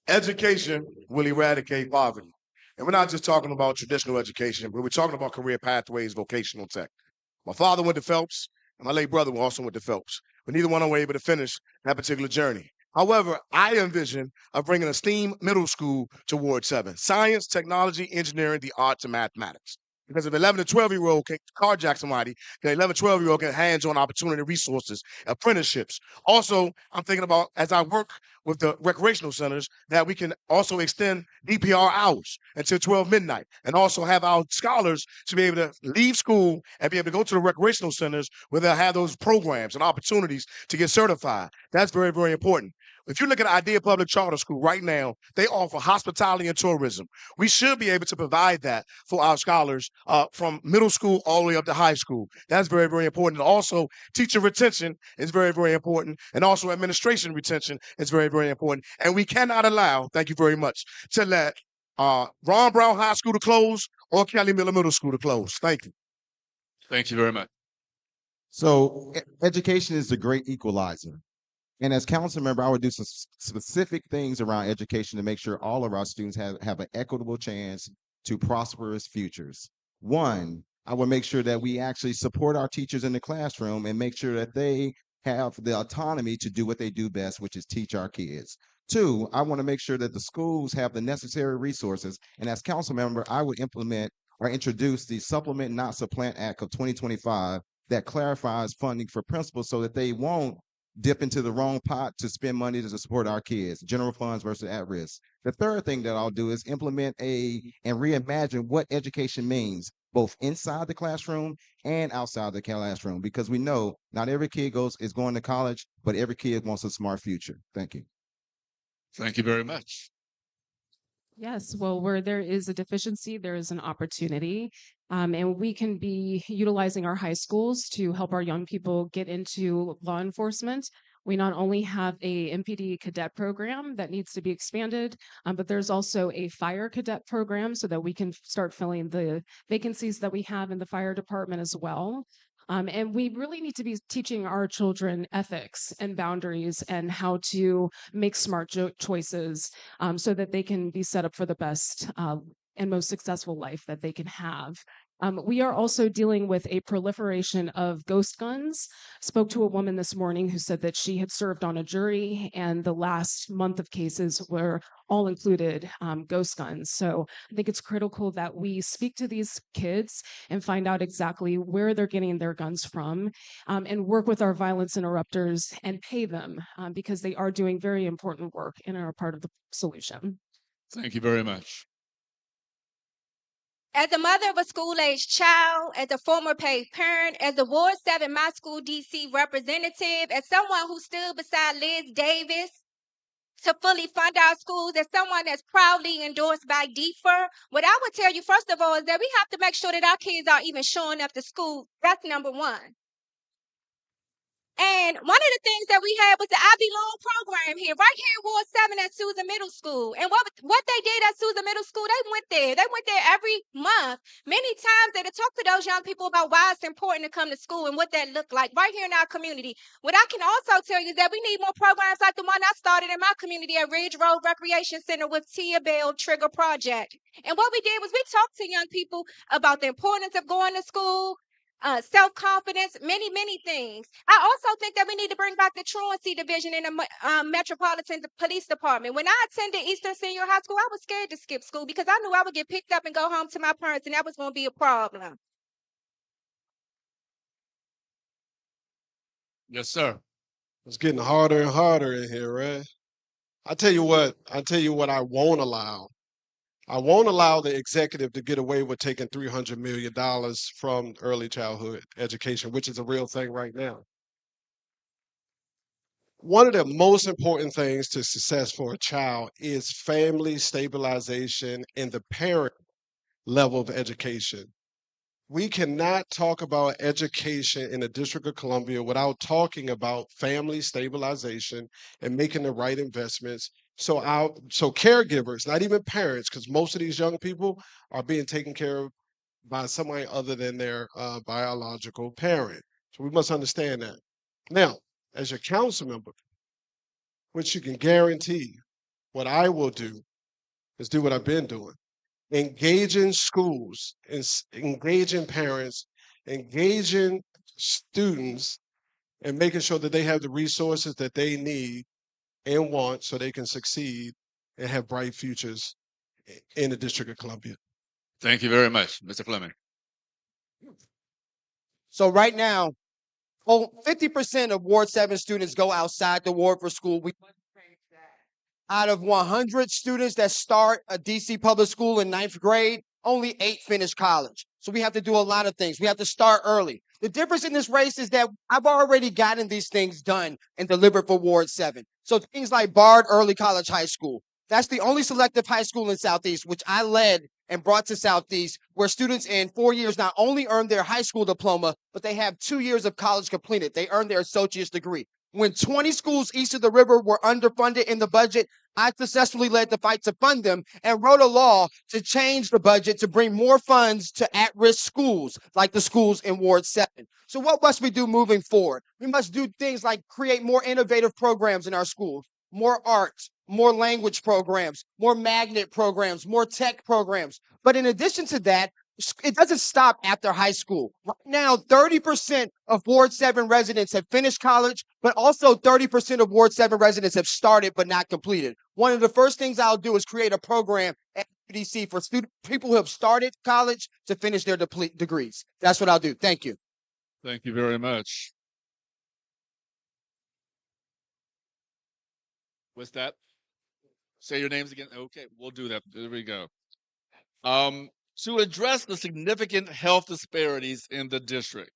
Education will eradicate poverty. And we're not just talking about traditional education, but we're talking about career pathways, vocational tech. My father went to Phelps, and my late brother also went to Phelps, but neither one were able to finish that particular journey. However, I envision of bringing a STEAM middle school to Ward 7, science, technology, engineering, the arts, and mathematics. Because if 11 to 12-year-old can carjack somebody, the 11 to 12-year-old get hands-on opportunity resources, apprenticeships. Also, I'm thinking about, as I work with the recreational centers, that we can also extend DPR hours until 12 midnight, and also have our scholars to be able to leave school and be able to go to the recreational centers where they'll have those programs and opportunities to get certified. That's very, very important. If you look at Idea Public Charter School right now, they offer hospitality and tourism. We should be able to provide that for our scholars from middle school all the way up to high school. That's very, very important. And also, teacher retention is very, very important. And also, administration retention is very, very important. And we cannot allow, thank you very much, to let Ron Brown High School to close or Kelly Miller Middle School to close. Thank you. Thank you very much. So education is the great equalizer. And as council member, I would do some specific things around education to make sure all of our students have an equitable chance to prosperous futures. One, I would make sure that we actually support our teachers in the classroom and make sure that they have the autonomy to do what they do best, which is teach our kids. Two, I want to make sure that the schools have the necessary resources. And as council member, I would implement or introduce the Supplement Not Supplant Act of 2025 that clarifies funding for principals so that they won't dip into the wrong pot to spend money to support our kids, general funds versus at risk. The third thing that I'll do is implement and reimagine what education means, both inside the classroom and outside the classroom, because we know not every kid is going to college, but every kid wants a smart future. Thank you. Thank you very much. Yes, well, where there is a deficiency, there is an opportunity. And we can be utilizing our high schools to help our young people get into law enforcement. We not only have a MPD cadet program that needs to be expanded, but there's also a fire cadet program so that we can start filling the vacancies that we have in the fire department as well. And we really need to be teaching our children ethics and boundaries and how to make smart choices so that they can be set up for the best and most successful life that they can have. We are also dealing with a proliferation of ghost guns. Spoke to a woman this morning who said that she had served on a jury, and the last month of cases were all included ghost guns. So I think it's critical that we speak to these kids and find out exactly where they're getting their guns from, and work with our violence interrupters and pay them because they are doing very important work and are part of the solution. Thank you very much. As a mother of a school-aged child, as a former paid parent, as a Ward 7 My School DC representative, as someone who stood beside Liz Davis to fully fund our schools, as someone that's proudly endorsed by DFER, what I would tell you, first of all, is that we have to make sure that our kids are even showing up to school. That's number one. And one of the things that we had was the I Belong program here, right here in Ward 7 at Susan Middle School. And what they did at Susan Middle School, they went there. They went there every month, many times, they to talk to those young people about why it's important to come to school and what that looked like right here in our community. What I can also tell you is that we need more programs like the one I started in my community at Ridge Road Recreation Center with Tia Bell Trigger Project. And what we did was we talked to young people about the importance of going to school, self-confidence, many, many things. I also think that we need to bring back the truancy division in the Metropolitan Police Department. When I attended Eastern Senior High School, I was scared to skip school because I knew I would get picked up and go home to my parents, and that was going to be a problem. Yes, sir. It's getting harder and harder in here, right? I tell you what I won't allow. I won't allow the executive to get away with taking $300 million from early childhood education, which is a real thing right now. One of the most important things to success for a child is family stabilization and the parent level of education. We cannot talk about education in the District of Columbia without talking about family stabilization and making the right investments. So caregivers, not even parents, because most of these young people are being taken care of by somebody other than their biological parent. So we must understand that. Now, as your council member, which you can guarantee, what I will do is do what I've been doing. Engaging schools, engaging parents, engaging students, and making sure that they have the resources that they need and want so they can succeed and have bright futures in the District of Columbia. Thank you very much, Mr. Fleming. So right now, 50% of Ward 7 students go outside the ward for school. Out of 100 students that start a DC public school in 9th grade, only 8 finish college. So we have to do a lot of things. We have to start early. The difference in this race is that I've already gotten these things done and delivered for Ward 7. So things like Bard Early College High School. That's the only selective high school in Southeast, which I led and brought to Southeast, where students in 4 years not only earn their high school diploma, but they have 2 years of college completed. They earn their associate's degree. When 20 schools east of the river were underfunded in the budget, I successfully led the fight to fund them and wrote a law to change the budget to bring more funds to at-risk schools like the schools in Ward 7. So what must we do moving forward? We must do things like create more innovative programs in our schools, more arts, more language programs, more magnet programs, more tech programs. But in addition to that, it doesn't stop after high school. Right now, 30% of Ward 7 residents have finished college, but also 30% of Ward 7 residents have started but not completed. One of the first things I'll do is create a program at UDC for people who have started college to finish their degrees. That's what I'll do. Thank you. Thank you very much. What's that? Say your names again. Okay, we'll do that. There we go. To address the significant health disparities in the district,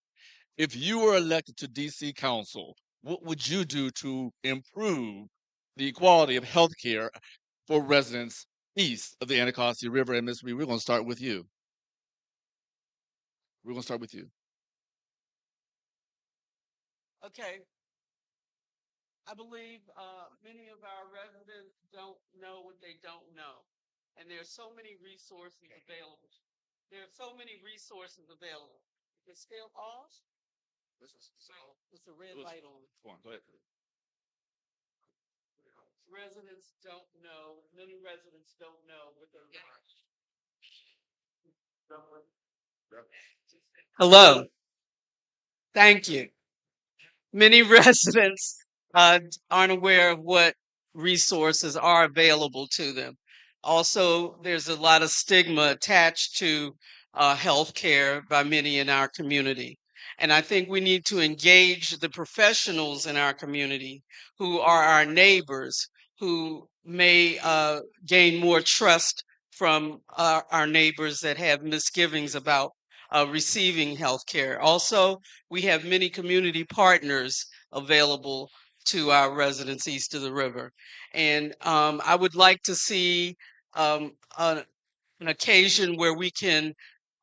if you were elected to DC Council, what would you do to improve the quality of health care for residents east of the Anacostia River? And Ms. Reed, we're going to start with you. We're going to start with you. Okay. I believe many of our residents don't know what they don't know. And there's so many resources available. There are so many resources available. It's still off? It's a red light on. Go ahead. Residents don't know, many residents don't know what they're Hello. Thank you. Many residents aren't aware of what resources are available to them. Also, there's a lot of stigma attached to health care by many in our community. And I think we need to engage the professionals in our community who are our neighbors, who may gain more trust from our neighbors that have misgivings about receiving health care. Also, we have many community partners available to our residents east of the river. And I would like to see an occasion where we can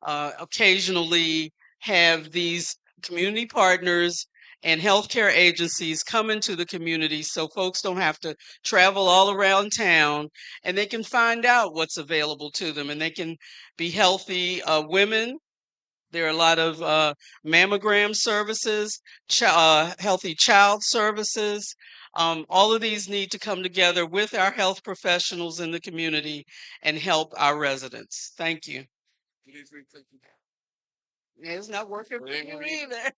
occasionally have these community partners and healthcare agencies come into the community so folks don't have to travel all around town, and they can find out what's available to them, and they can be healthy women. There are a lot of mammogram services, healthy child services. All of these need to come together with our health professionals in the community and help our residents. Thank you. It's not working for you either.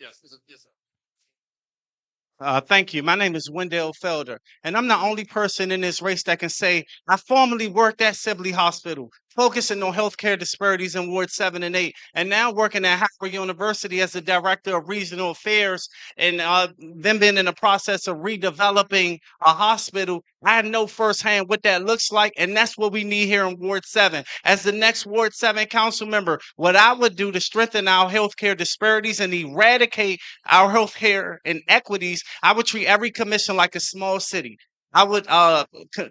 Yes, yes, sir. Thank you. My name is Wendell Felder, and I'm the only person in this race that can say I formerly worked at Sibley Hospital focusing on healthcare disparities in Ward 7 and 8, and now working at Howard University as the director of regional affairs, and them being in the process of redeveloping a hospital. I know firsthand what that looks like, and that's what we need here in Ward 7. As the next Ward 7 council member, what I would do to strengthen our healthcare disparities and eradicate our healthcare inequities, I would treat every commission like a small city. I would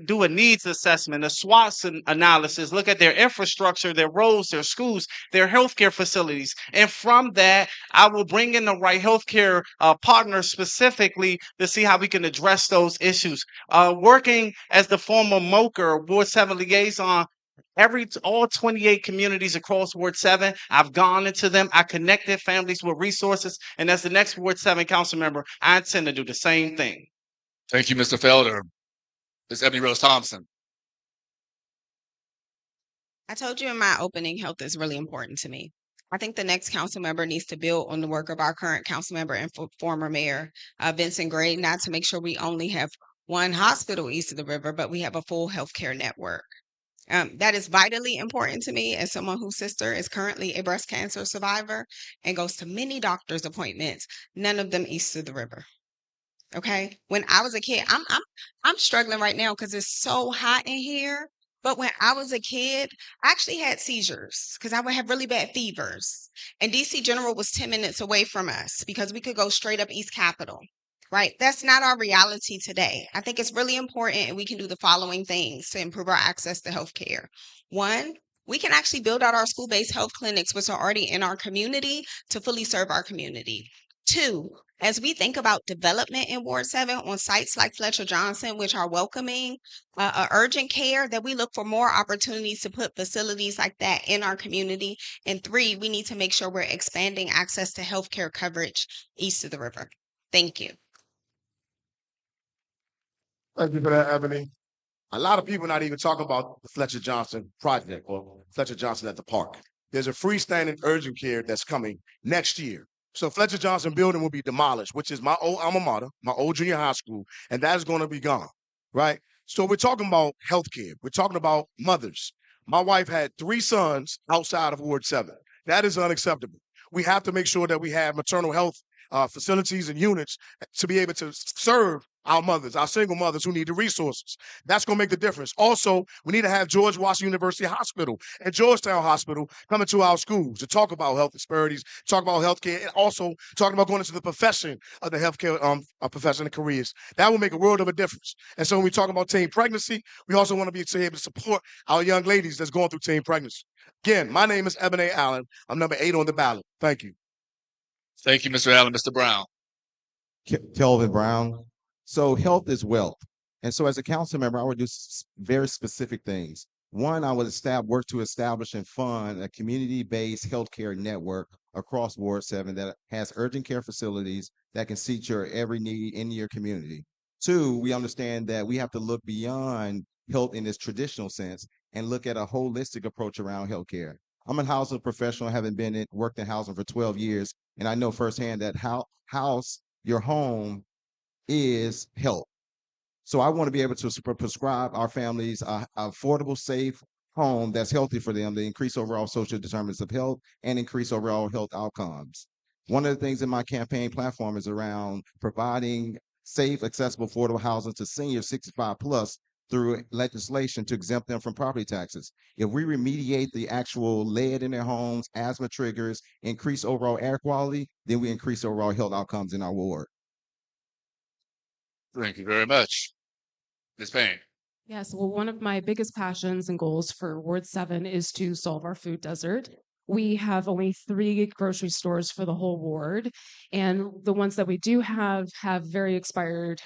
do a needs assessment, a analysis, look at their infrastructure, their roads, their schools, their healthcare facilities. And from that, I will bring in the right healthcare partners specifically to see how we can address those issues. Working as the former MOCR, Ward 7 liaison, all 28 communities across Ward 7, I've gone into them. I connected families with resources. And as the next Ward 7 council member, I intend to do the same thing. Thank you, Mr. Felder. Ms. Ebony Rose Thompson. I told you in my opening, health is really important to me. I think the next council member needs to build on the work of our current council member and former mayor, Vincent Gray, not to make sure we only have one hospital east of the river, but we have a full healthcare network. That is vitally important to me as someone whose sister is currently a breast cancer survivor and goes to many doctor's appointments, none of them east of the river. Okay. When I was a kid, I'm struggling right now because it's so hot in here. But when I was a kid, I actually had seizures because I would have really bad fevers. And DC General was 10 minutes away from us because we could go straight up East Capitol. Right. That's not our reality today. I think it's really important, and we can do the following things to improve our access to healthcare. One, we can actually build out our school-based health clinics, which are already in our community, to fully serve our community. Two, as we think about development in Ward 7 on sites like Fletcher Johnson, which are welcoming urgent care, that we look for more opportunities to put facilities like that in our community. And three, we need to make sure we're expanding access to healthcare coverage east of the river. Thank you. Thank you for that, Ebony. A lot of people not even talking about the Fletcher Johnson project or Fletcher Johnson at the park. There's a freestanding urgent care that's coming next year. So Fletcher Johnson building will be demolished, which is my old alma mater, my old junior high school, and that is going to be gone, right? So we're talking about healthcare. We're talking about mothers. My wife had 3 sons outside of Ward 7. That is unacceptable. We have to make sure that we have maternal health facilities and units to be able to serve our mothers, our single mothers who need the resources. That's going to make the difference. Also, we need to have George Washington University Hospital and Georgetown Hospital coming to our schools to talk about health disparities, talk about healthcare, and also talking about going into the profession of the healthcare profession and careers. That will make a world of a difference. And so when we talk about teen pregnancy, we also want to be able to support our young ladies that's going through teen pregnancy. Again, my name is Ebony Allen. I'm number 8 on the ballot. Thank you. Thank you, Mr. Allen. Mr. Brown. Kelvin Brown. So health is wealth. And so as a council member, I would do very specific things. One, I would work to establish and fund a community-based healthcare network across Ward 7 that has urgent care facilities that can seat your every need in your community. Two, we understand that we have to look beyond health in its traditional sense and look at a holistic approach around healthcare. I'm a housing professional, having worked in housing for 12 years, and I know firsthand that your home is health. So I want to be able to prescribe our families an affordable, safe home that's healthy for them to increase overall social determinants of health and increase overall health outcomes. One of the things in my campaign platform is around providing safe, accessible, affordable housing to seniors 65 plus through legislation to exempt them from property taxes. If we remediate the actual lead in their homes, asthma triggers, increase overall air quality, then we increase overall health outcomes in our ward. Thank you very much. Ms. Payne. Yes, well, one of my biggest passions and goals for Ward 7 is to solve our food desert. We have only 3 grocery stores for the whole ward, and the ones that we do have very expired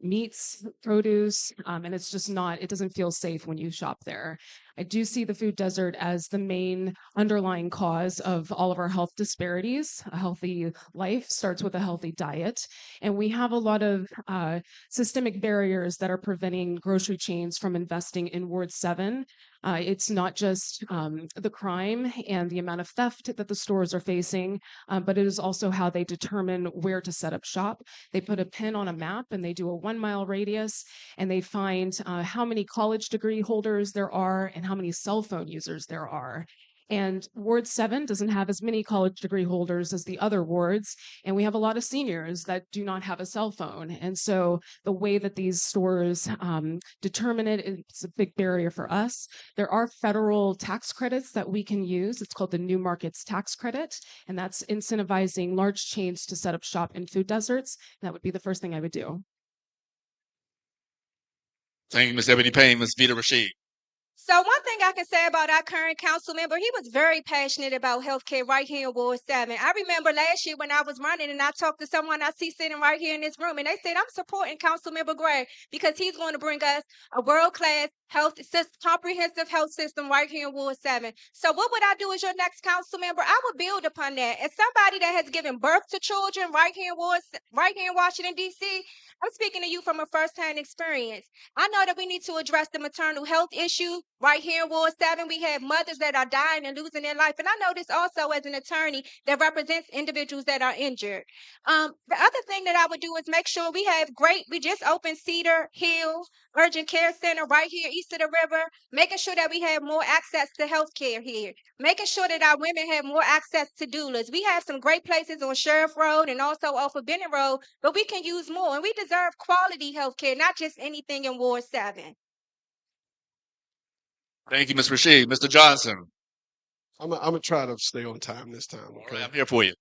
meats, produce, and it's just not, it doesn't feel safe when you shop there. I do see the food desert as the main underlying cause of all of our health disparities. A healthy life starts with a healthy diet, and we have a lot of systemic barriers that are preventing grocery chains from investing in Ward 7. It's not just the crime and the amount of theft that the stores are facing, but it is also how they determine where to set up shop. They put a pin on a map and they do a 1-mile radius, and they find how many college degree holders there are and how many cell phone users there are. And Ward 7 doesn't have as many college degree holders as the other wards. And we have a lot of seniors that do not have a cell phone. And so the way that these stores determine it is a big barrier for us. There are federal tax credits that we can use. It's called the New Markets Tax Credit. And that's incentivizing large chains to set up shop in food deserts. That would be the first thing I would do. Thank you, Ms. Ebony Payne. Ms. Vita Rashid. So one thing I can say about our current council member, he was very passionate about healthcare right here in Ward 7. I remember last year when I was running and I talked to someone I see sitting right here in this room, and they said, I'm supporting Council Member Gray because he's going to bring us a world-class comprehensive health system right here in Ward 7. So what would I do as your next council member? I would build upon that. As somebody that has given birth to children right here in Washington, D.C., I'm speaking to you from a first-hand experience. I know that we need to address the maternal health issue right here in Ward 7. We have mothers that are dying and losing their life. And I know this also as an attorney that represents individuals that are injured. The other thing that I would do is make sure we just opened Cedar Hill Urgent Care Center right here east of the river, making sure that we have more access to health care here, making sure that our women have more access to doulas. We have some great places on Sheriff Road and also off of Bennett Road, but we can use more. And we deserve quality health care, not just anything in Ward 7. Thank you, Ms. Rashid. Mr. Johnson. I'm gonna try to stay on time this time. Okay, all right, I'm here for you.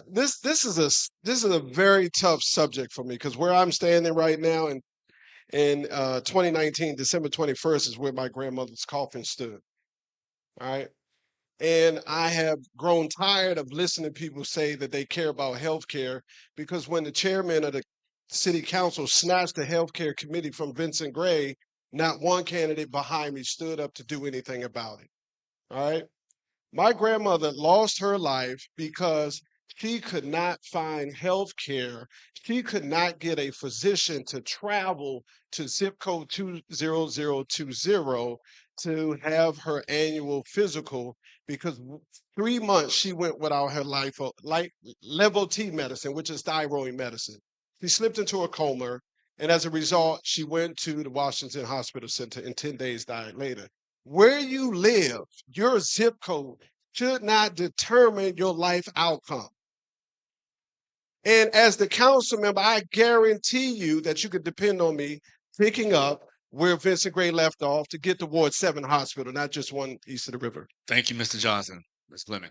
This is a very tough subject for me because where I'm standing right now in 2019, December 21st is where my grandmother's coffin stood. All right. And I have grown tired of listening to people say that they care about health care because when the chairman of the city council snatched the health care committee from Vincent Gray, not one candidate behind me stood up to do anything about it. All right. My grandmother lost her life because she could not find health care. She could not get a physician to travel to zip code 20020 to have her annual physical because 3 months she went without her level T medicine, which is thyroid medicine. She slipped into a coma, and as a result, she went to the Washington Hospital Center and 10 days died later. Where you live, your zip code should not determine your life outcome. And as the council member, I guarantee you that you could depend on me picking up where Vincent Gray left off to get to Ward 7 Hospital, not just one east of the river. Thank you, Mr. Johnson. Ms. Fleming.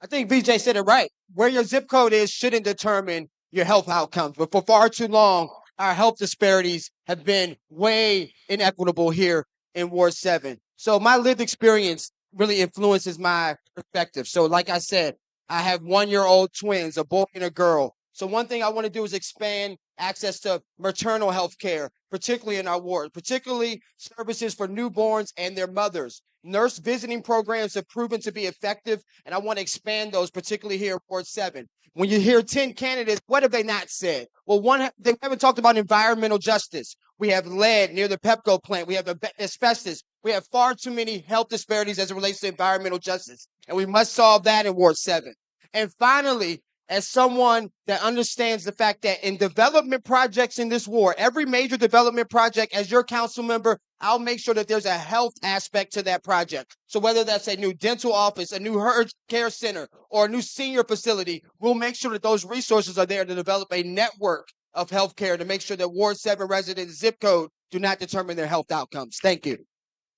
I think VJ said it right. Where your zip code is shouldn't determine your health outcomes. But for far too long, our health disparities have been way inequitable here in Ward 7. So my lived experience really influences my perspective. So like I said, I have 1-year-old twins, a boy and a girl. So one thing I want to do is expand access to maternal health care, particularly in our ward, particularly services for newborns and their mothers. Nurse visiting programs have proven to be effective, and I want to expand those, particularly here at Ward 7. When you hear 10 candidates, what have they not said? Well, they haven't talked about environmental justice. We have lead near the Pepco plant. We have asbestos. We have far too many health disparities as it relates to environmental justice, and we must solve that in Ward 7. And finally, as someone that understands the fact that in development projects in this ward, every major development project, as your council member, I'll make sure that there's a health aspect to that project. So whether that's a new dental office, a new urgent care center, or a new senior facility, we'll make sure that those resources are there to develop a network of healthcare to make sure that Ward 7 residents' zip code do not determine their health outcomes. Thank you.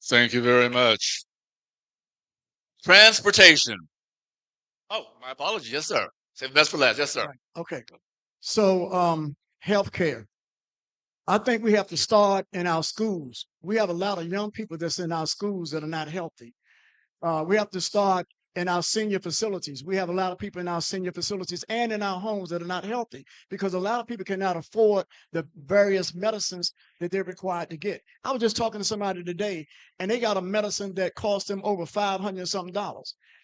Thank you very much. Transportation. Oh, my apologies. Yes, sir. Save the best for last. Yes, sir. Right. Okay. So, healthcare. I think we have to start in our schools. We have a lot of young people that's in our schools that are not healthy. We have to start in our senior facilities. We have a lot of people in our senior facilities and in our homes that are not healthy because a lot of people cannot afford the various medicines that they're required to get. I was just talking to somebody today, and they got a medicine that cost them over $500 something.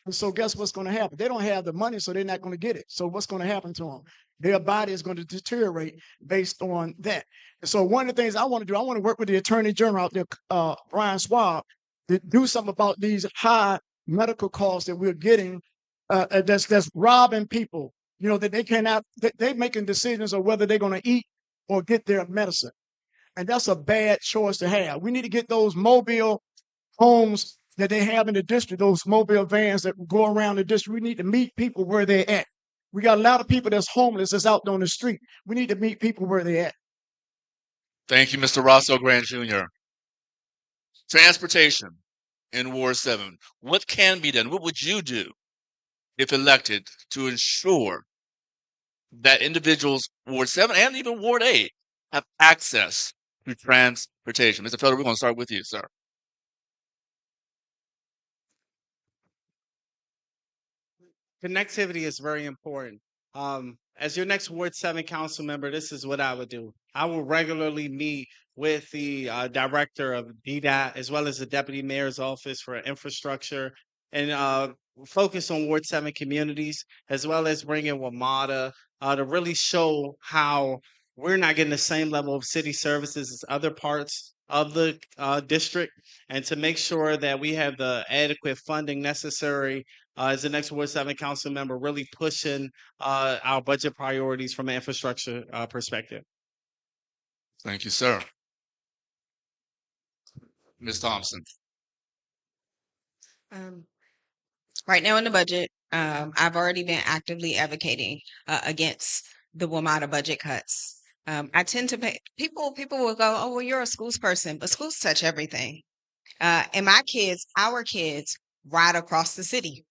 And so guess what's going to happen? They don't have the money, so they're not going to get it. So what's going to happen to them? Their body is going to deteriorate based on that. And so one of the things I want to do, I want to work with the Attorney General out there, Brian Schwab, to do something about these high medical costs that we're getting that's robbing people. You know, that they cannot, they're making decisions of whether they're going to eat or get their medicine. And that's a bad choice to have. We need to get those mobile homes that they have in the district, those mobile vans that go around the district. We need to meet people where they're at. We got a lot of people that's homeless that's out on the street. We need to meet people where they're at. Thank you, Mr. Rosso Grant Jr. Transportation in Ward 7. What can be done? What would you do if elected to ensure that individuals, Ward 7 and even Ward 8, have access to transportation? Mr. Felder, we're going to start with you, sir. Connectivity is very important. As your next Ward 7 council member, this is what I would do. I will regularly meet with the director of DDOT as well as the deputy mayor's office for infrastructure and focus on Ward 7 communities, as well as bring in WMATA to really show how we're not getting the same level of city services as other parts of the district, and to make sure that we have the adequate funding necessary as the next Ward 7 council member, really pushing our budget priorities from an infrastructure perspective. Thank you, sir. Ms. Thompson. Right now in the budget, I've already been actively advocating against the WMATA budget cuts. I tend to pay people will go, oh, well, you're a schools person, but schools touch everything. And my kids, our kids, ride across the city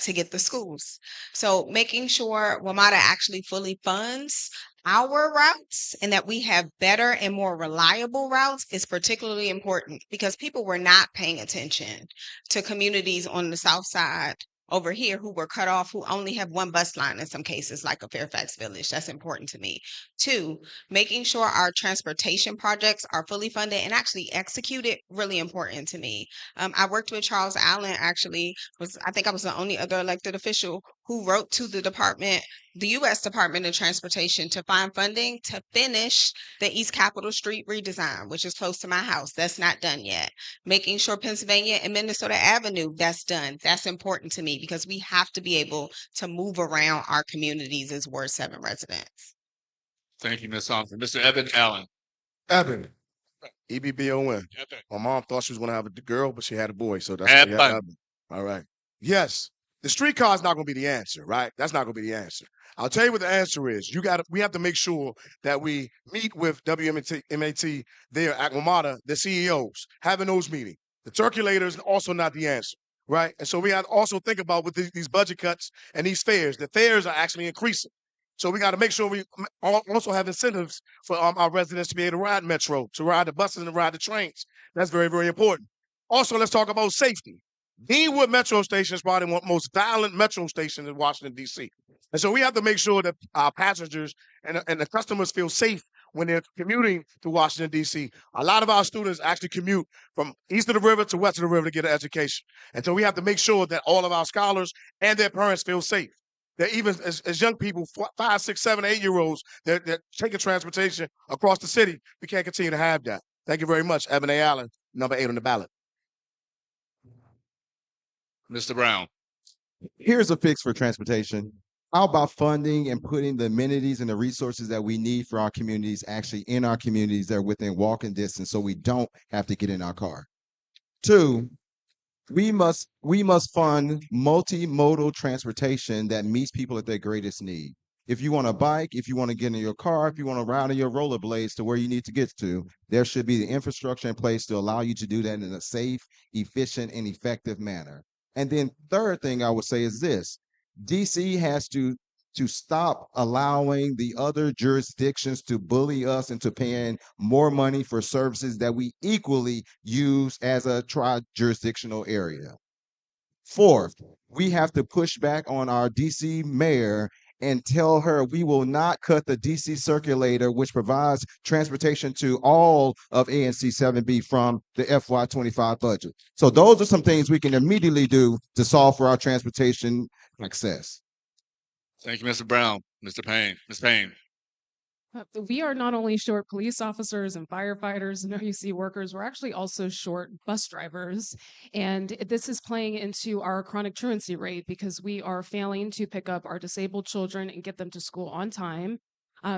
to get the schools. So making sure WMATA actually fully funds our routes and that we have better and more reliable routes is particularly important, because people were not paying attention to communities on the south side over here who were cut off, who only have one bus line in some cases, like a Fairfax Village. That's important to me. Two, making sure our transportation projects are fully funded and actually executed, really important to me. I worked with Charles Allen, actually, I think I was the only other elected official who wrote to the U.S. Department of Transportation to find funding to finish the East Capitol Street redesign, which is close to my house. That's not done yet. Making sure Pennsylvania and Minnesota Avenue, that's done. That's important to me because we have to be able to move around our communities as Ward 7 residents. Thank you, Ms. Thompson. Mr. Evan Allen. Evan. EBBON. My mom thought she was going to have a girl, but she had a boy. So that's Evan. Evan. All right. Yes. The streetcar is not going to be the answer, right? That's not going to be the answer. I'll tell you what the answer is. We have to make sure that we meet with WMAT there at WMATA, the CEOs, having those meetings. The circulators are also not the answer, right? And so we have to also think about with these budget cuts and these fares. The fares are actually increasing. So we got to make sure we also have incentives for our residents to be able to ride Metro, to ride the buses and ride the trains. That's very, very important. Also, let's talk about safety. Deanwood Metro Station is probably one of the most violent metro stations in Washington, D.C. And so we have to make sure that our passengers and the customers feel safe when they're commuting to Washington, D.C. A lot of our students actually commute from east of the river to west of the river to get an education. And so we have to make sure that all of our scholars and their parents feel safe. That even as young people, 5, 6, 7, 8-year-olds, they're taking transportation across the city. We can't continue to have that. Thank you very much, Evan A. Allen, number 8 on the ballot. Mr. Brown. Here's a fix for transportation. How about funding and putting the amenities and the resources that we need for our communities actually in our communities that are within walking distance, so we don't have to get in our car? Two, we must fund multimodal transportation that meets people at their greatest need. If you want to bike, if you want to get in your car, if you want to ride on your rollerblades to where you need to get to, there should be the infrastructure in place to allow you to do that in a safe, efficient, and effective manner. And then third thing I would say is this: DC has to stop allowing the other jurisdictions to bully us into paying more money for services that we equally use as a tri-jurisdictional area. Fourth, we have to push back on our DC mayor and tell her we will not cut the DC circulator, which provides transportation to all of ANC 7B from the FY25 budget. So those are some things we can immediately do to solve for our transportation access. Thank you, Mr. Brown. Mr. Payne. Ms. Payne. We are not only short police officers and firefighters and OUC workers, we're actually also short bus drivers. And this is playing into our chronic truancy rate because we are failing to pick up our disabled children and get them to school on time.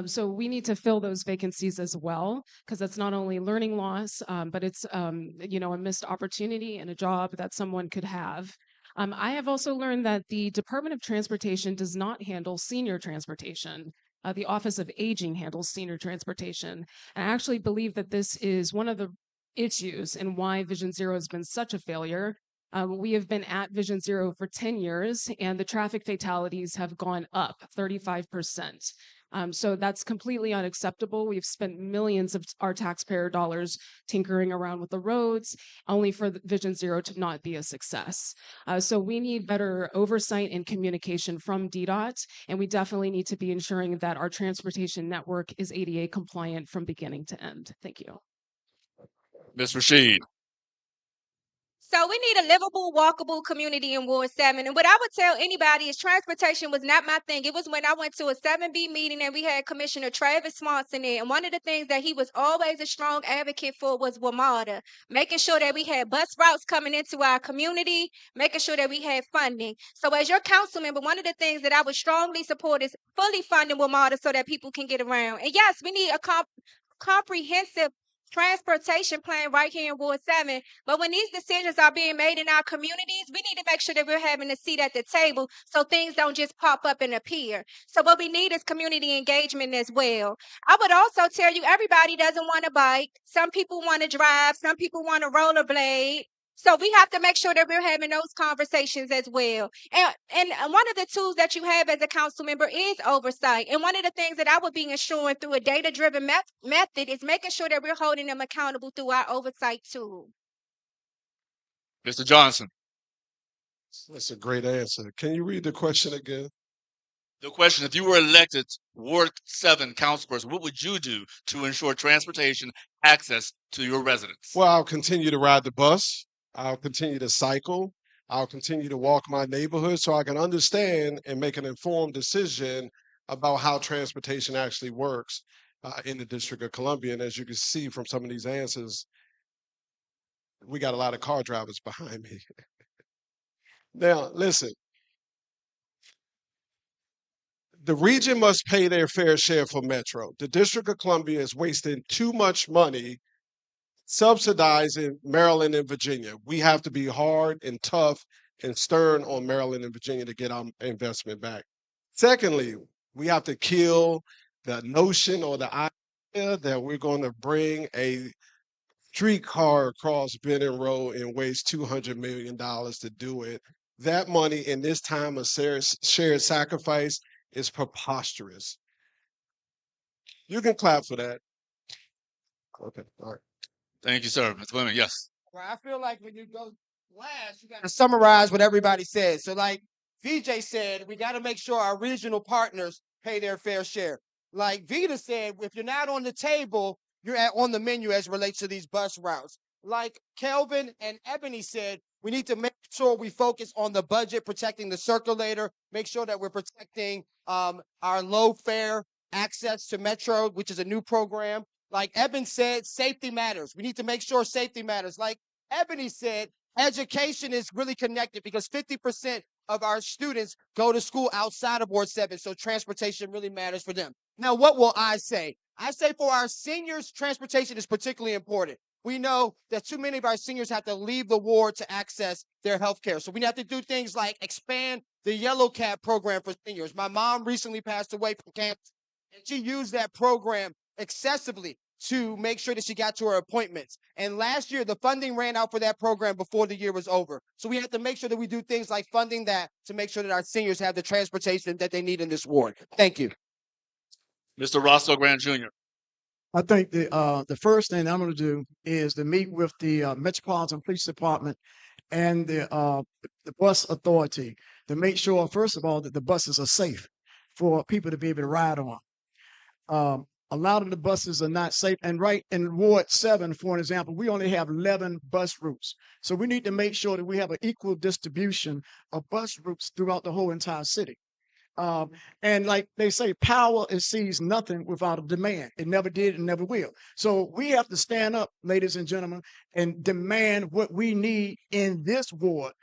So we need to fill those vacancies as well, because that's not only learning loss, but it's a missed opportunity and a job that someone could have. I have also learned that the Department of Transportation does not handle senior transportation. The Office of Aging handles senior transportation. And I actually believe that this is one of the issues and why Vision Zero has been such a failure. We have been at Vision Zero for 10 years, and the traffic fatalities have gone up 35%. So that's completely unacceptable. We've spent millions of our taxpayer dollars tinkering around with the roads, only for Vision Zero to not be a success. So we need better oversight and communication from DDOT, and we definitely need to be ensuring that our transportation network is ADA compliant from beginning to end. Thank you. Ms. Rashid. So we need a livable, walkable community in Ward 7. And what I would tell anybody is transportation was not my thing. It was when I went to a 7B meeting and we had Commissioner Travis Swanson there. And one of the things that he was always a strong advocate for was WMATA, making sure that we had bus routes coming into our community, making sure that we had funding. So as your council member, one of the things that I would strongly support is fully funding WMATA so that people can get around. And yes, we need a comprehensive transportation plan right here in Ward 7. But when these decisions are being made in our communities, we need to make sure that we're having a seat at the table so things don't just pop up and appear. So what we need is community engagement as well. I would also tell you everybody doesn't want to bike. Some people want to drive. Some people want to rollerblade. So we have to make sure that we're having those conversations as well. And one of the tools that you have as a council member is oversight. And one of the things that I would be ensuring through a data-driven method is making sure that we're holding them accountable through our oversight tool. Mr. Johnson. That's a great answer. Can you read the question again? The question, if you were elected Ward 7 councilperson, what would you do to ensure transportation access to your residents? Well, I'll continue to ride the bus. I'll continue to cycle. I'll continue to walk my neighborhood so I can understand and make an informed decision about how transportation actually works in the District of Columbia. And as you can see from some of these answers, we got a lot of car drivers behind me. Now, listen. The region must pay their fair share for Metro. The District of Columbia is wasting too much money subsidizing Maryland and Virginia. We have to be hard and tough and stern on Maryland and Virginia to get our investment back. Secondly, we have to kill the notion or the idea that we're going to bring a streetcar across Benning Road and waste $200 million to do it. That money in this time of shared sacrifice is preposterous. You can clap for that. Okay, all right. Thank you, sir. Ms. Women, yes. Well, I feel like when you go last, you got to summarize what everybody said. So, like VJ said, we got to make sure our regional partners pay their fair share. Like Vita said, if you're not on the table, you're on the menu as it relates to these bus routes. Like Kelvin and Ebony said, we need to make sure we focus on the budget, protecting the circulator, make sure that we're protecting our low fare access to Metro, which is a new program. Like Eben said, safety matters. We need to make sure safety matters. Like Ebony said, education is really connected because 50% of our students go to school outside of Ward 7, so transportation really matters for them. Now, what will I say? I say for our seniors, transportation is particularly important. We know that too many of our seniors have to leave the ward to access their health care. So we have to do things like expand the Yellow Cab program for seniors. My mom recently passed away from cancer, and she used that program excessively to make sure that she got to her appointments. And last year, the funding ran out for that program before the year was over. So we have to make sure that we do things like funding that to make sure that our seniors have the transportation that they need in this ward. Thank you. Mr. Roscoe Grant Jr. I think the first thing I'm going to do is to meet with the Metropolitan Police Department and the bus authority to make sure, first of all, that the buses are safe for people to be able to ride on. A lot of the buses are not safe. And right in Ward 7, for an example, we only have 11 bus routes. So we need to make sure that we have an equal distribution of bus routes throughout the whole entire city. And like they say, power sees nothing without a demand. It never did and never will. So we have to stand up, ladies and gentlemen, and demand what we need in this ward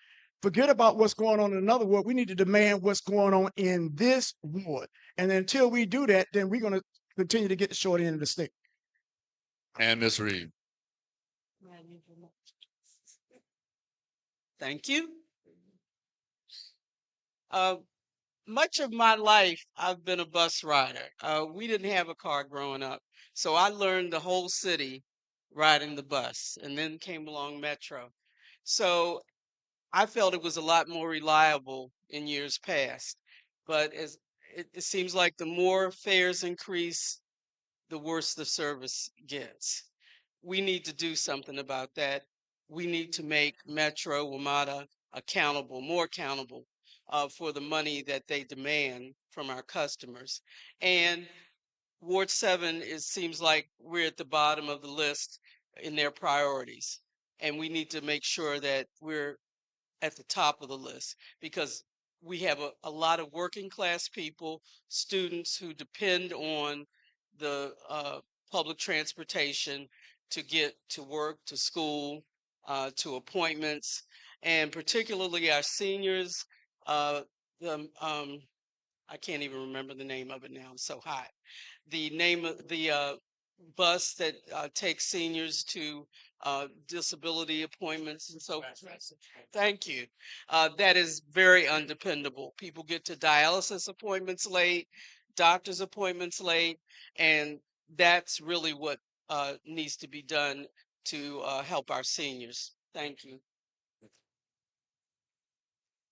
Forget about what's going on in another ward. We need to demand what's going on in this ward. And until we do that, then we're going to continue to get the short end of the stick. And Ms. Reed. Thank you. Much of my life, I've been a bus rider. We didn't have a car growing up, so I learned the whole city riding the bus, and then came along Metro. So I felt it was a lot more reliable in years past. But as it seems like the more fares increase, the worse the service gets. We need to do something about that. We need to make Metro WMATA accountable, more accountable for the money that they demand from our customers. And Ward 7 seems like we're at the bottom of the list in their priorities. And we need to make sure that we're at the top of the list because we have a lot of working class people, students who depend on the public transportation to get to work, to school, to appointments, and particularly our seniors. The I can't even remember the name of it now. I'm so hot. The name of the bus that takes seniors to disability appointments and so forth. Thank you. That is very undependable. People get to dialysis appointments late, doctor's appointments late, and that's really what needs to be done to help our seniors. Thank you.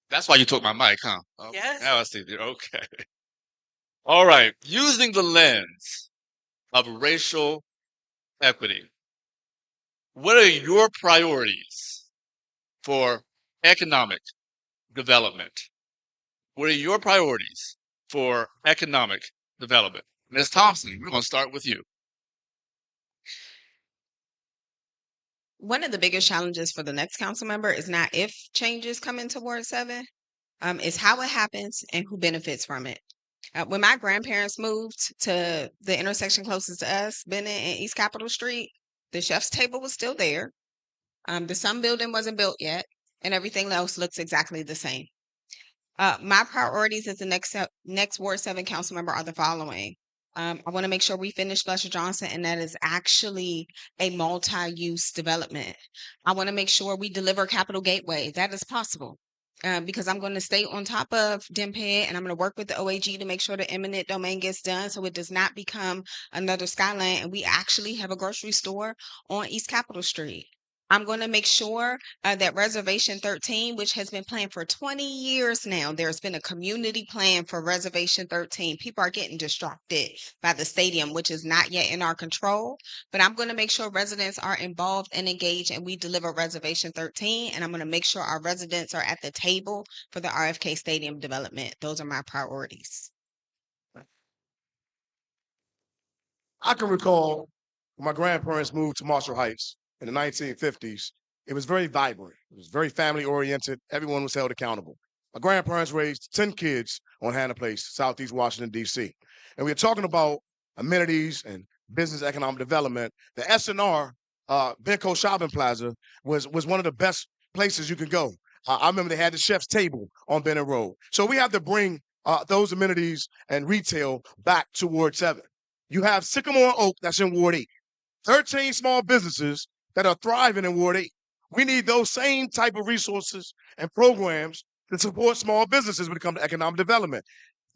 That's why you took my mic, huh? Yes. Now I see. Okay. All right. Using the lens of racial equity, what are your priorities for economic development? What are your priorities for economic development? Ms. Thompson, we're going to start with you. One of the biggest challenges for the next council member is not if changes come into Ward 7, is how it happens and who benefits from it. When my grandparents moved to the intersection closest to us, Bennett and East Capitol Street, the chef's table was still there. The Sun building wasn't built yet, and everything else looks exactly the same. My priorities as the next Ward 7 council member are the following. I want to make sure we finish Fletcher Johnson, and that is actually a multi-use development. I want to make sure we deliver Capital Gateway. That is possible. Because I'm going to stay on top of DMPED and I'm going to work with the OAG to make sure the eminent domain gets done so it does not become another Skyline and we actually have a grocery store on East Capitol Street. I'm going to make sure that Reservation 13, which has been planned for 20 years now, there's been a community plan for Reservation 13. People are getting distracted by the stadium, which is not yet in our control. But I'm going to make sure residents are involved and engaged and we deliver Reservation 13. And I'm going to make sure our residents are at the table for the RFK Stadium development. Those are my priorities. I can recall when my grandparents moved to Marshall Heights in the 1950s. It was very vibrant. It was very family oriented. Everyone was held accountable. My grandparents raised 10 kids on Hannah Place, Southeast Washington, D.C. And we were talking about amenities and business economic development. The S&R, Benco Shopping Plaza, was one of the best places you could go. I remember they had the chef's table on Bennett Road. So we have to bring those amenities and retail back to Ward 7. You have Sycamore Oak that's in Ward 8. 13 small businesses that are thriving in Ward 8. We need those same type of resources and programs to support small businesses when it comes to economic development.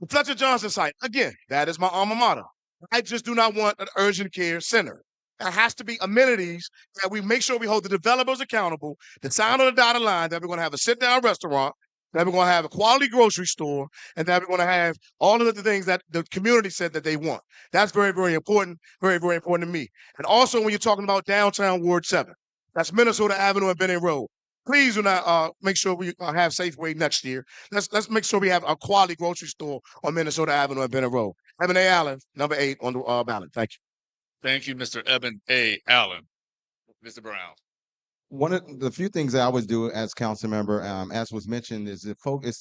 The Fletcher Johnson site, again, that is my alma mater. I just do not want an urgent care center. There has to be amenities that we make sure we hold the developers accountable, to sign on the dotted line that we're going to have a sit-down restaurant, that we're going to have a quality grocery store, and that we're going to have all of the things that the community said that they want. That's very, very important, very, very important to me. And also when you're talking about downtown Ward 7, that's Minnesota Avenue and Bennett Road. Please do not make sure we have Safeway next year. Let's make sure we have a quality grocery store on Minnesota Avenue and Bennett Road. Evan A. Allen, number 8 on the ballot. Thank you. Thank you, Mr. Evan A. Allen. Mr. Brown. One of the few things that I always do as council member, as was mentioned, is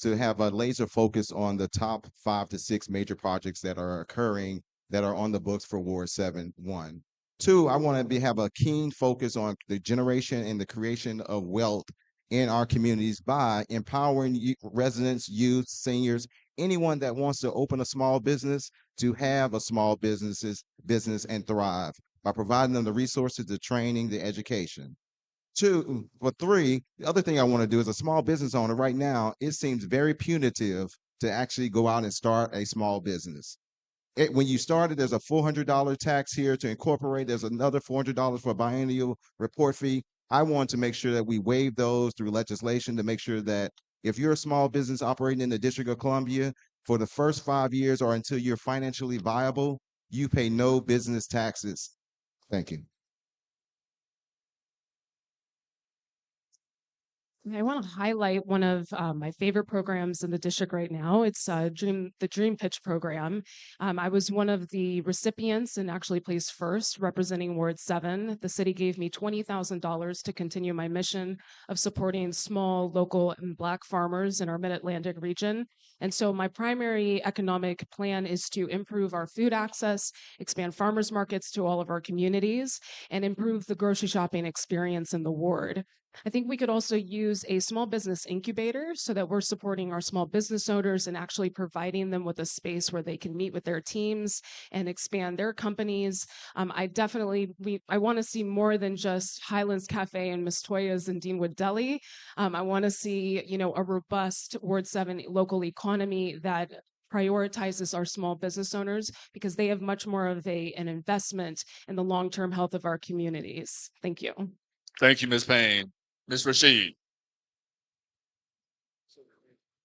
to have a laser focus on the top 5 to 6 major projects that are occurring that are on the books for Ward 7. 1. 2, I want to have a keen focus on the generation and the creation of wealth in our communities by empowering residents, youth, seniors, anyone that wants to open a small business to have a small business and thrive by providing them the resources, the training, the education. For three, the other thing I want to do as a small business owner right now, it seems very punitive to actually go out and start a small business. When you started, there's a $400 tax here to incorporate. There's another $400 for a biennial report fee. I want to make sure that we waive those through legislation to make sure that if you're a small business operating in the District of Columbia, for the first 5 years or until you're financially viable, you pay no business taxes. Thank you. I want to highlight one of my favorite programs in the district right now. It's the Dream Pitch program. I was one of the recipients and actually placed first representing Ward 7. The city gave me $20,000 to continue my mission of supporting small, local, and Black farmers in our Mid-Atlantic region. And so my primary economic plan is to improve our food access, expand farmers markets to all of our communities, and improve the grocery shopping experience in the ward. I think we could also use a small business incubator so that we're supporting our small business owners and actually providing them with a space where they can meet with their teams and expand their companies. I want to see more than just Highlands Cafe and Miss Toya's and Deanwood Deli. I want to see, a robust Ward 7 local economy that prioritizes our small business owners because they have much more of an investment in the long-term health of our communities. Thank you. Thank you, Ms. Payne. Ms. Rashid.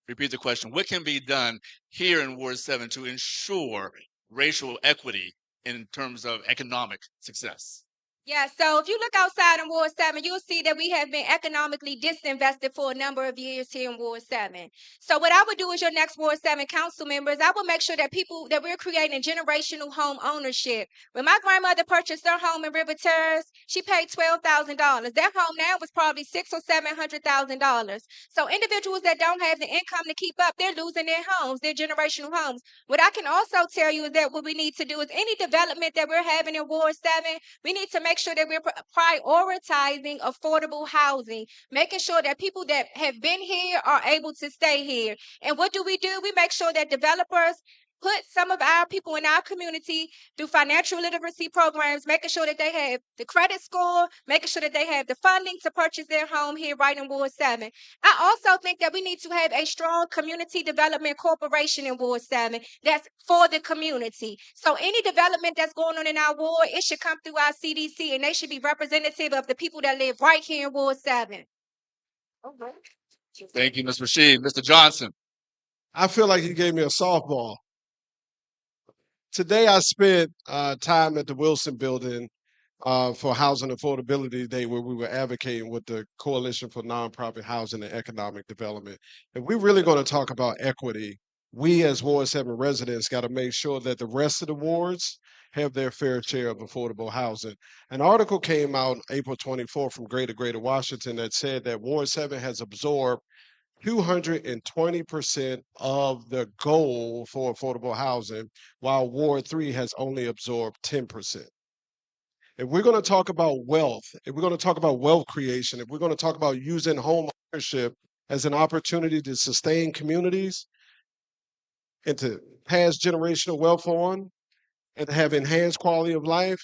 Repeat the question. What can be done here in Ward 7 to ensure racial equity in terms of economic success? Yeah, so if you look outside in Ward 7, you'll see that we have been economically disinvested for a number of years here in Ward 7. So what I would do as your next Ward 7 council members, I will make sure that we're creating generational home ownership. When my grandmother purchased her home in River Terrace, she paid $12,000. That home now was probably $600,000 or $700,000. So individuals that don't have the income to keep up, they're losing their homes, their generational homes. What I can also tell you is that what we need to do is any development that we're having in Ward 7, we need to make sure that we're prioritizing affordable housing, making sure that people that have been here are able to stay here. And what do? We make sure that developers put some of our people in our community through financial literacy programs, making sure that they have the credit score, making sure that they have the funding to purchase their home here right in Ward 7. I also think that we need to have a strong community development corporation in Ward 7 that's for the community. So any development that's going on in our ward, it should come through our CDC and they should be representative of the people that live right here in Ward 7. Okay. Thank you, Ms. Rashid. Mr. Johnson. I feel like he gave me a softball. Today I spent time at the Wilson Building for Housing Affordability Day, where we were advocating with the Coalition for Nonprofit Housing and Economic Development. If we're really going to talk about equity, we as Ward 7 residents got to make sure that the rest of the wards have their fair share of affordable housing. An article came out April 24th from Greater Washington that said that Ward 7 has absorbed 220% of the goal for affordable housing, while Ward 3 has only absorbed 10%. If we're going to talk about wealth, if we're going to talk about wealth creation, if we're going to talk about using home ownership as an opportunity to sustain communities and to pass generational wealth on and to have enhanced quality of life,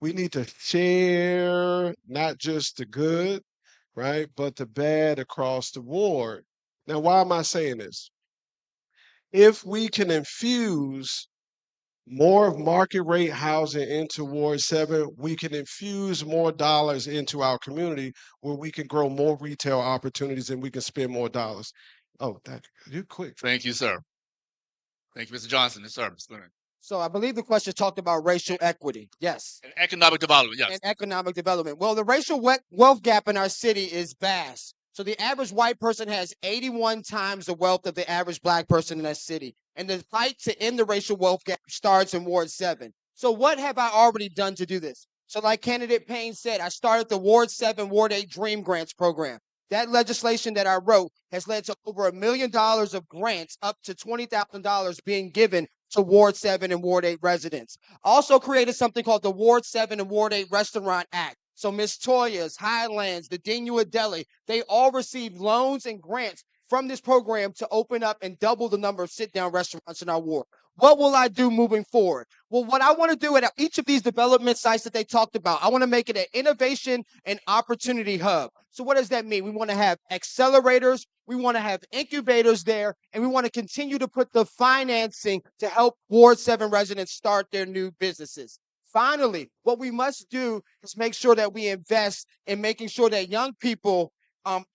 we need to share not just the good, right, but the bad across the board. Now, why am I saying this? If we can infuse more of market rate housing into Ward 7, we can infuse more dollars into our community where we can grow more retail opportunities and we can spend more dollars. Oh, you're quick. Thank you, sir. Thank you, Mr. Johnson. Yes, sir. Mr. Leonard. So I believe the question talked about racial equity. Yes. And economic development, yes. And economic development. Well, the racial wealth gap in our city is vast. So the average white person has 81 times the wealth of the average Black person in that city. And the fight to end the racial wealth gap starts in Ward 7. So what have I already done to do this? So like candidate Payne said, I started the Ward 7, Ward 8 Dream Grants program. That legislation that I wrote has led to over $1 million of grants, up to $20,000 being given to Ward 7 and Ward 8 residents. Also created something called the Ward 7 and Ward 8 Restaurant Act. So Miss Toya's, Highlands, the Dinua Deli, they all receive loans and grants from this program to open up and double the number of sit-down restaurants in our ward. What will I do moving forward? Well, what I want to do at each of these development sites that they talked about, I want to make it an innovation and opportunity hub. So what does that mean? We want to have accelerators, we want to have incubators there, and we want to continue to put the financing to help Ward 7 residents start their new businesses. Finally, what we must do is make sure that we invest in making sure that young people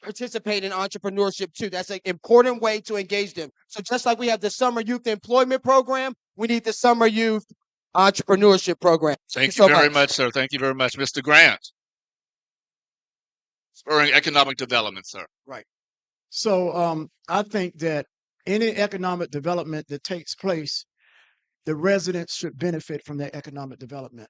participate in entrepreneurship too. That's an important way to engage them. So just like we have the summer youth employment program, we need the summer youth entrepreneurship program. Thank you very much, sir. Thank you very much. Mr. Grant. Spurring economic development, sir. Right. So I think that any economic development that takes place, the residents should benefit from that economic development.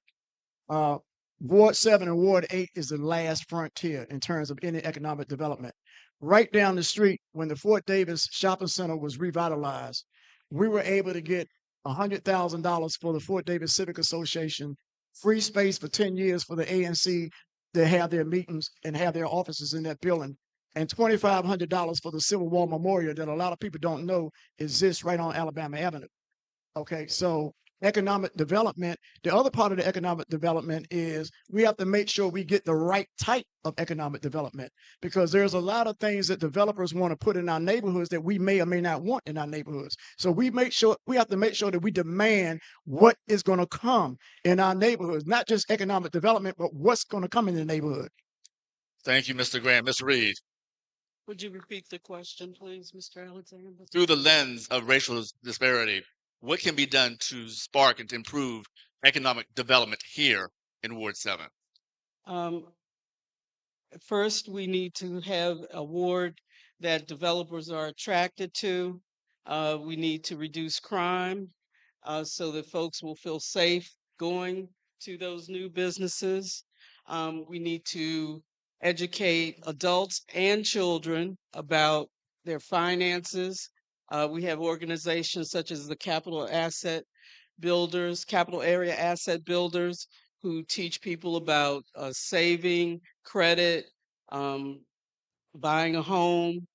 Ward 7 and Ward 8 is the last frontier in terms of any economic development. Right down the street, when the Fort Davis Shopping Center was revitalized, we were able to get $100,000 for the Fort Davis Civic Association, free space for 10 years for the ANC to have their meetings and have their offices in that building, and $2,500 for the Civil War Memorial that a lot of people don't know exists right on Alabama Avenue. Okay, so economic development, the other part of the economic development is we have to make sure we get the right type of economic development, because there's a lot of things that developers want to put in our neighborhoods that we may or may not want in our neighborhoods. So we have to make sure that we demand what is going to come in our neighborhoods, not just economic development, but what's going to come in the neighborhood. Thank you, Mr. Grant. Ms. Reed. Would you repeat the question, please, Mr. Alexander? Through the lens of racial disparity, what can be done to spark and to improve economic development here in Ward 7? First, we need to have a ward that developers are attracted to. We need to reduce crime so that folks will feel safe going to those new businesses. We need to educate adults and children about their finances. We have organizations such as the Capital Area Asset Builders, who teach people about saving, credit, buying a home.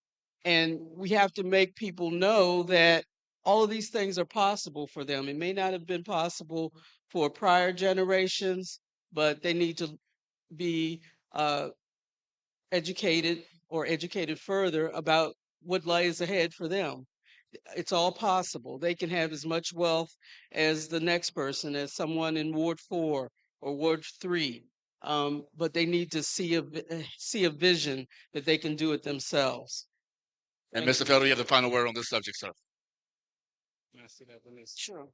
And we have to make people know that all of these things are possible for them. It may not have been possible for prior generations, but they need to be educated or educated further about what lies ahead for them. It's all possible. They can have as much wealth as the next person, as someone in Ward 4 or Ward 3, but they need to see a vision that they can do it themselves. And Mr. Felder, you have the final word on this subject, sir. Sure.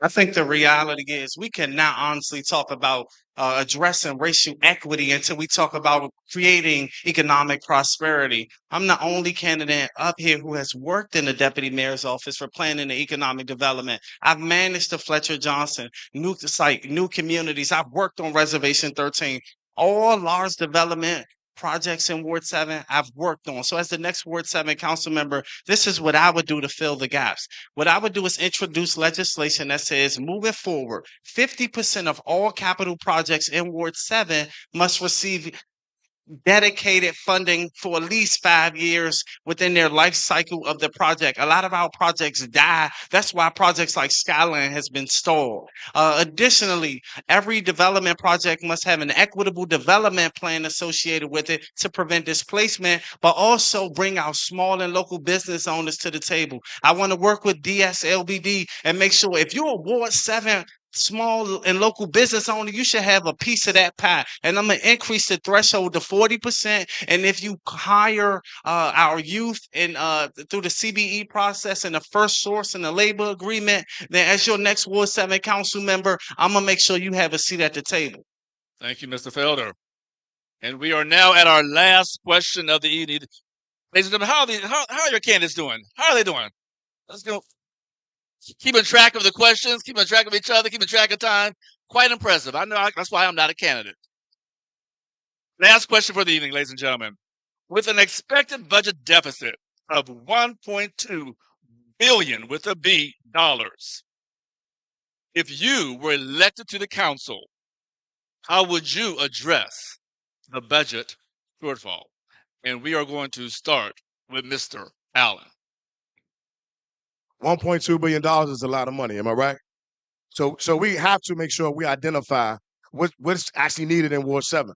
I think the reality is we cannot honestly talk about addressing racial equity until we talk about creating economic prosperity. I'm the only candidate up here who has worked in the deputy mayor's office for planning and economic development. I've managed the Fletcher Johnson, new site, new communities. I've worked on Reservation 13, all large development projects in Ward 7 I've worked on. So as the next Ward 7 council member, this is what I would do to fill the gaps. What I would do is introduce legislation that says moving forward, 50% of all capital projects in Ward 7 must receive dedicated funding for at least 5 years within their life cycle of the project. A lot of our projects die. That's why projects like Skyline has been stalled. Additionally, every development project must have an equitable development plan associated with it to prevent displacement, but also bring our small and local business owners to the table. I want to work with DSLBD and make sure if you're a Ward 7 small and local business owner, you should have a piece of that pie. And I'm going to increase the threshold to 40%. And if you hire our youth in through the CBE process and the first source and the labor agreement, then as your next Ward 7 council member, I'm going to make sure you have a seat at the table. Thank you, Mr. Felder. And we are now at our last question of the evening. Ladies and gentlemen, how are your candidates doing? How are they doing? Let's go. Keeping track of the questions, keeping track of each other, keeping track of time. Quite impressive. I know that's why I'm not a candidate. Last question for the evening, ladies and gentlemen. With an expected budget deficit of $1.2 billion with a B dollars, if you were elected to the council, How would you address the budget shortfall? And we are going to start with Mr. Allen. $1.2 billion is a lot of money. Am I right? So we have to make sure we identify what's actually needed in Ward 7,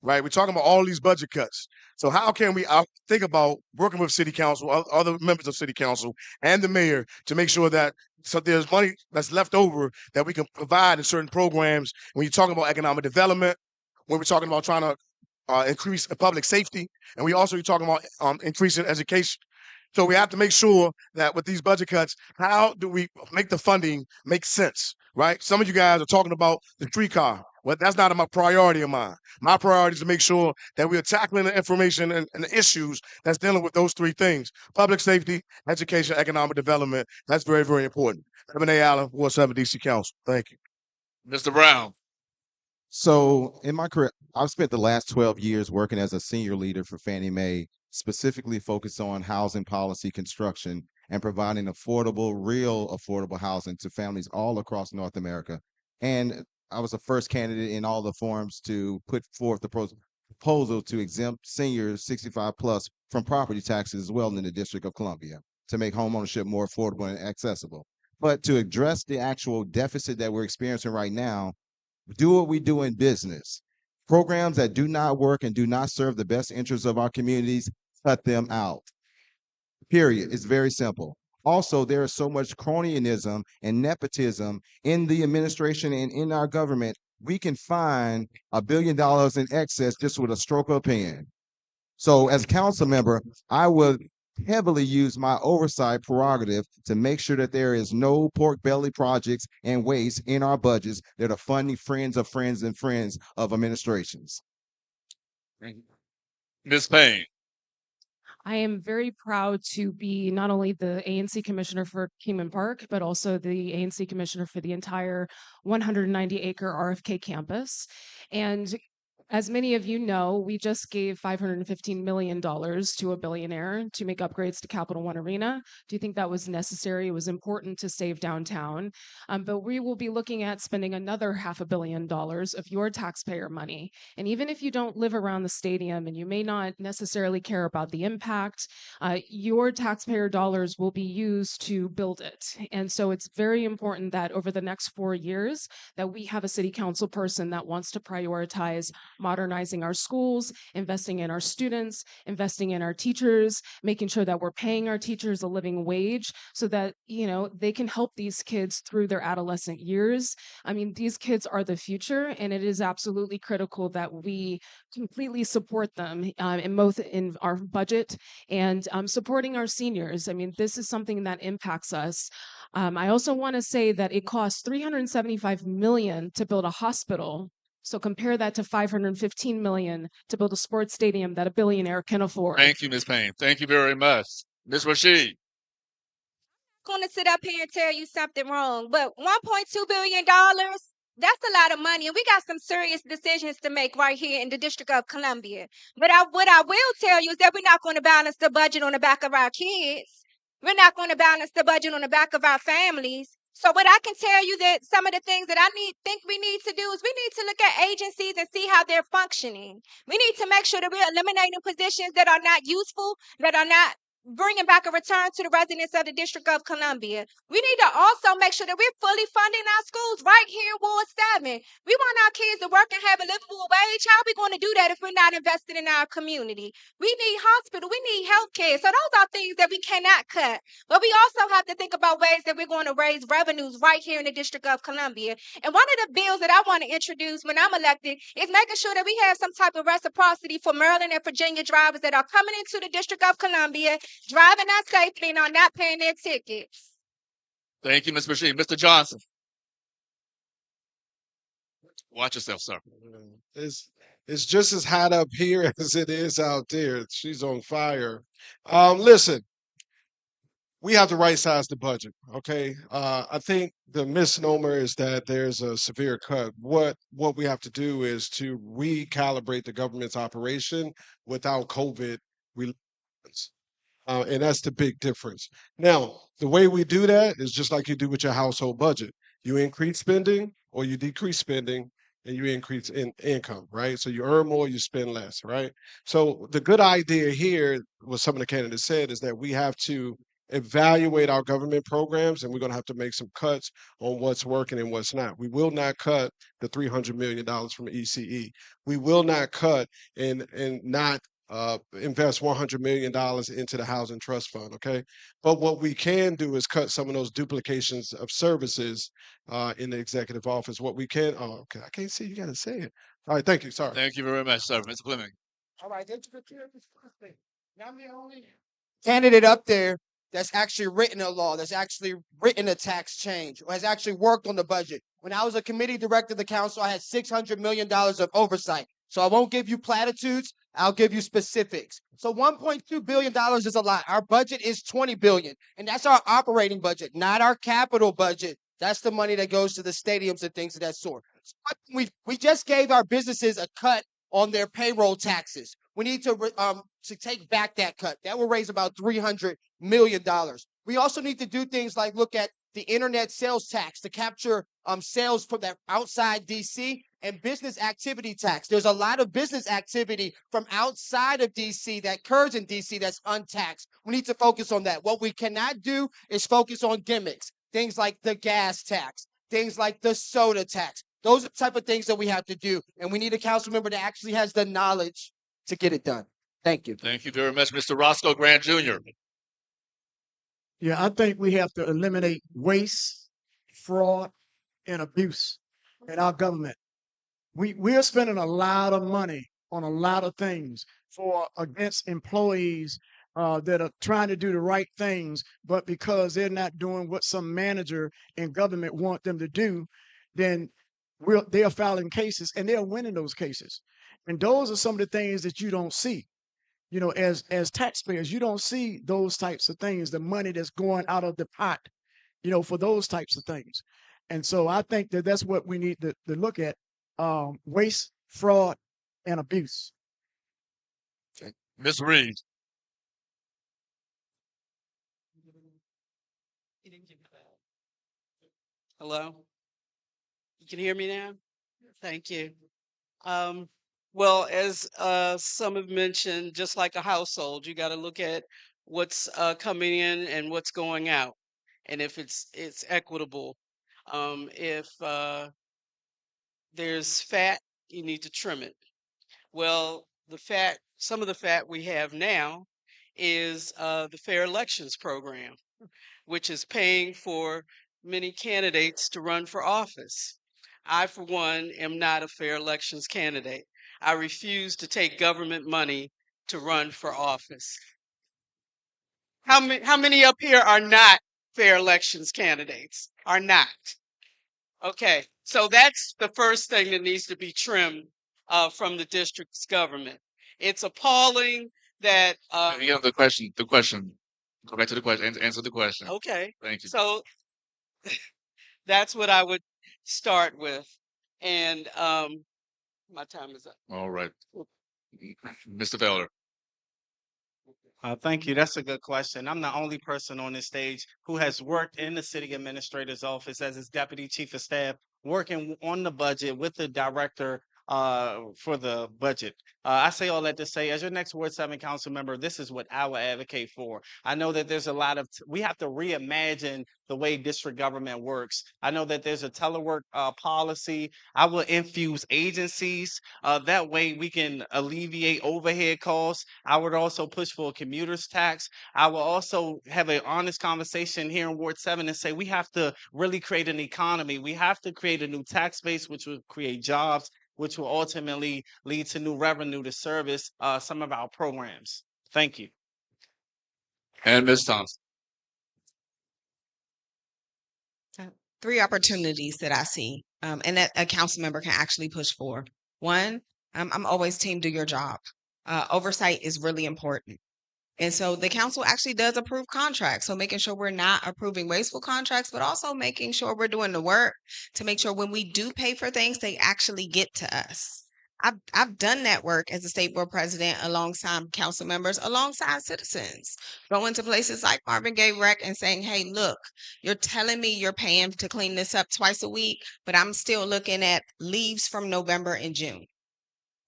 right? We're talking about all these budget cuts. So how can we think about working with city council, other members of city council, and the mayor to make sure that there's money that's left over that we can provide in certain programs when you're talking about economic development, when we're talking about trying to increase public safety, and we also you're talking about increasing education. So we have to make sure that with these budget cuts, how do we make the funding make sense, right? Some of you guys are talking about the streetcar. Well, that's not a priority of mine. My priority is to make sure that we are tackling the information and the issues that's dealing with those three things: public safety, education, economic development. That's very, very important. Evan A. Allen, Ward 7 DC Council. Thank you. Mr. Brown. So in my career, I've spent the last 12 years working as a senior leader for Fannie Mae, specifically focused on housing policy construction and providing real affordable housing to families all across North America. And I was the first candidate in all the forums to put forth the proposal to exempt seniors 65 plus from property taxes as well in the District of Columbia to make homeownership more affordable and accessible. But to address the actual deficit that we're experiencing right now, do what we do in business. Programs that do not work and do not serve the best interests of our communities, cut them out. Period. It's very simple. Also, there is so much cronyism and nepotism in the administration and in our government. We can find $1 billion in excess just with a stroke of a pen. So as a council member, I would heavily use my oversight prerogative to make sure that there is no pork belly projects and waste in our budgets that are funding friends of friends and friends of administrations. Ms. Payne. I am very proud to be not only the ANC commissioner for Kingman Park, but also the ANC commissioner for the entire 190-acre RFK campus. And as many of you know, we just gave $515 million to a billionaire to make upgrades to Capital One Arena. Do you think that was necessary? It was important to save downtown. But we will be looking at spending another $500 million of your taxpayer money. And even if you don't live around the stadium and you may not necessarily care about the impact, your taxpayer dollars will be used to build it. And so it's very important that over the next 4 years that we have a city council person that wants to prioritize modernizing our schools, investing in our students, investing in our teachers, making sure that we're paying our teachers a living wage so that, they can help these kids through their adolescent years. I mean, these kids are the future, and it is absolutely critical that we completely support them in both in our budget and supporting our seniors. I mean, this is something that impacts us. I also want to say that it costs $375 million to build a hospital. So compare that to $515 million to build a sports stadium that a billionaire can afford. Thank you, Ms. Payne. Thank you very much. Ms. Rashid. Going to sit up here and tell you something wrong, but $1.2 billion, that's a lot of money, and we got some serious decisions to make right here in the District of Columbia. But what I will tell you is that we're not going to balance the budget on the back of our kids. We're not going to balance the budget on the back of our families. So what I can tell you that some of the things that think we need to do is we need to look at agencies and see how they're functioning. We need to make sure that we're eliminating positions that are not useful, that are not bringing back a return to the residents of the District of Columbia. We need to also make sure that we're fully funding our schools right here in Ward 7. We want our kids to work and have a livable wage. How are we going to do that if we're not invested in our community? We need hospital. We need health care. So those are things that we cannot cut. But we also have to think about ways that we're going to raise revenues right here in the District of Columbia. And one of the bills that I want to introduce when I'm elected is making sure that we have some type of reciprocity for Maryland and Virginia drivers that are coming into the District of Columbia, driving not safely and are not paying their tickets. Thank you, Ms. Rashid. Mr. Johnson. Watch yourself, sir. It's just as hot up here as it is out there. She's on fire. Listen, we have to right size the budget. Okay. I think the misnomer is that there's a severe cut. What we have to do is to recalibrate the government's operation without COVID relations. And that's the big difference. Now, the way we do that is just like you do with your household budget. You increase spending or you decrease spending, and you increase in income, right? So you earn more, you spend less, right? So the good idea here, what some of the candidates said, is that we have to evaluate our government programs, and we're going to have to make some cuts on what's working and what's not. We will not cut the $300 million from ECE. We will not cut and not invest $100 million into the housing trust fund. Okay. But what we can do is cut some of those duplications of services in the executive office. What we can, oh, okay, I can't see. You got to say it. All right. Thank you. Sorry. Thank you very much, sir. Mr. Fleming. All right, that's the Now I'm the only candidate up there that's actually written a law, that's actually written a tax change, or has actually worked on the budget. When I was a committee director of the council, I had $600 million of oversight. So I won't give you platitudes. I'll give you specifics. So $1.2 billion is a lot. Our budget is $20 billion, and that's our operating budget, not our capital budget. That's the money that goes to the stadiums and things of that sort. So we just gave our businesses a cut on their payroll taxes. We need to take back that cut. That will raise about $300 million. We also need to do things like look at the internet sales tax to capture sales from that outside DC, and business activity tax. There's a lot of business activity from outside of DC that occurs in DC that's untaxed. We need to focus on that. What we cannot do is focus on gimmicks, things like the gas tax, things like the soda tax. Those are the type of things that we have to do, and we need a council member that actually has the knowledge to get it done. Thank you. Thank you very much, Mr. Roscoe Grant Jr. Yeah, I think we have to eliminate waste, fraud, and abuse in our government. We're spending a lot of money on a lot of things against employees that are trying to do the right things, but because they're not doing what some manager in government want them to do, then they are filing cases and they're winning those cases. And those are some of the things that you don't see. You know, as taxpayers, you don't see those types of things, the money that's going out of the pot, you know, for those types of things. And so I think that that's what we need to look at, waste, fraud, and abuse. Ms. Reed. Hello? You can hear me now? Thank you. Well, as some have mentioned, just like a household, you got to look at what's coming in and what's going out, and if it's equitable. If there's fat, you need to trim it. Well, some of the fat we have now is the Fair Elections Program, which is paying for many candidates to run for office. I, for one, am not a fair elections candidate. I refuse to take government money to run for office. How many up here are not fair elections candidates? Are not. Okay, so that's the first thing that needs to be trimmed from the district's government. It's appalling that. The question. Go back to the question. Answer the question. Okay. Thank you. So that's what I would start with, and my time is up. All right, Mr. Felder. Thank you. That's a good question. I'm the only person on this stage who has worked in the city administrator's office as his deputy chief of staff, working on the budget with the director for the budget. I say all that to say, as your next Ward 7 council member, this is what I would advocate for. I know that there's a lot of, we have to reimagine the way district government works. I know that there's a telework policy. I will infuse agencies. That way we can alleviate overhead costs. I would also push for a commuter's tax. I will also have an honest conversation here in Ward 7 and say we have to really create an economy. We have to create a new tax base, which will create jobs, which will ultimately lead to new revenue to service some of our programs. Thank you. And Ms. Thompson. 3 opportunities that I see, and that a council member can actually push for. One, I'm always team do your job. Oversight is really important. And so the council actually does approve contracts. So making sure we're not approving wasteful contracts, but also making sure we're doing the work to make sure when we do pay for things, they actually get to us. I've done that work as a state board president alongside council members, alongside citizens. Going to places like Marvin Gaye Rec and saying, hey, look, you're telling me you're paying to clean this up twice a week, but I'm still looking at leaves from November and June.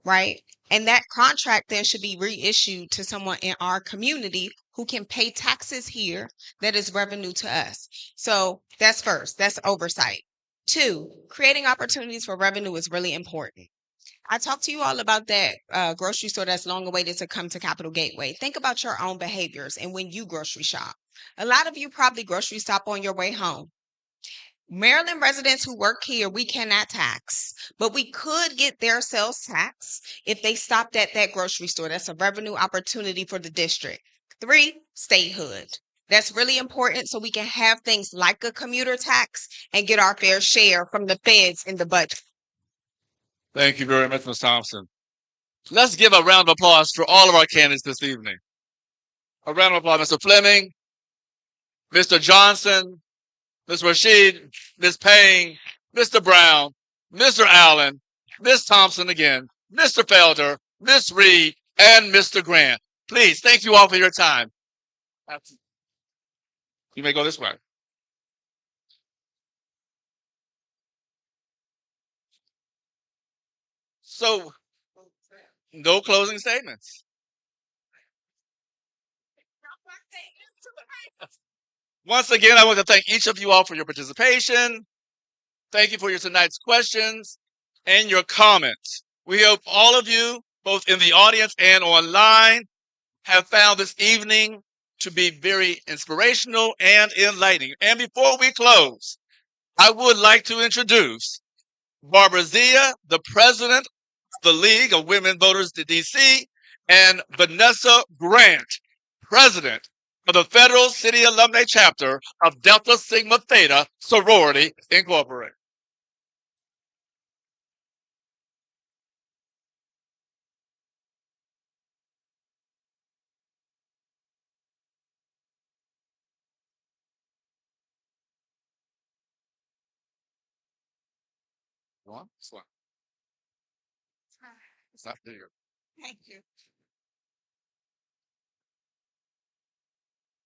Right? And that contract then should be reissued to someone in our community who can pay taxes here that is revenue to us. So that's first, that's oversight. Two, creating opportunities for revenue is really important. I talked to you all about that grocery store that's long awaited to come to Capitol Gateway. Think about your own behaviors and when you grocery shop. A lot of you probably grocery stop on your way home. Maryland residents who work here, we cannot tax, but we could get their sales tax if they stopped at that grocery store. That's a revenue opportunity for the district. Three, statehood. That's really important so we can have things like a commuter tax and get our fair share from the feds in the budget. Thank you very much, Ms. Thompson. Let's give a round of applause for all of our candidates this evening. A round of applause, Mr. Fleming, Mr. Johnson, Ms. Rashid, Ms. Payne, Mr. Brown, Mr. Allen, Ms. Thompson again, Mr. Felder, Ms. Reed, and Mr. Grant. Please, thank you all for your time. You may go this way. So, no closing statements. Once again, I want to thank each of you all for your participation. Thank you for your tonight's questions and your comments. We hope all of you, both in the audience and online, have found this evening to be very inspirational and enlightening. And before we close, I would like to introduce Barbara Zia, the president of the League of Women Voters to DC, and Vanessa Grant, president of the Federal City Alumni Chapter of Delta Sigma Theta Sorority Incorporated. It's not there. Thank you.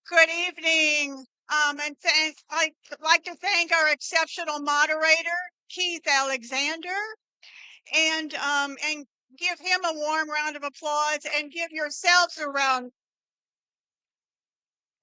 Good evening. I'd like to thank our exceptional moderator, Keith Alexander, and give him a warm round of applause and give yourselves a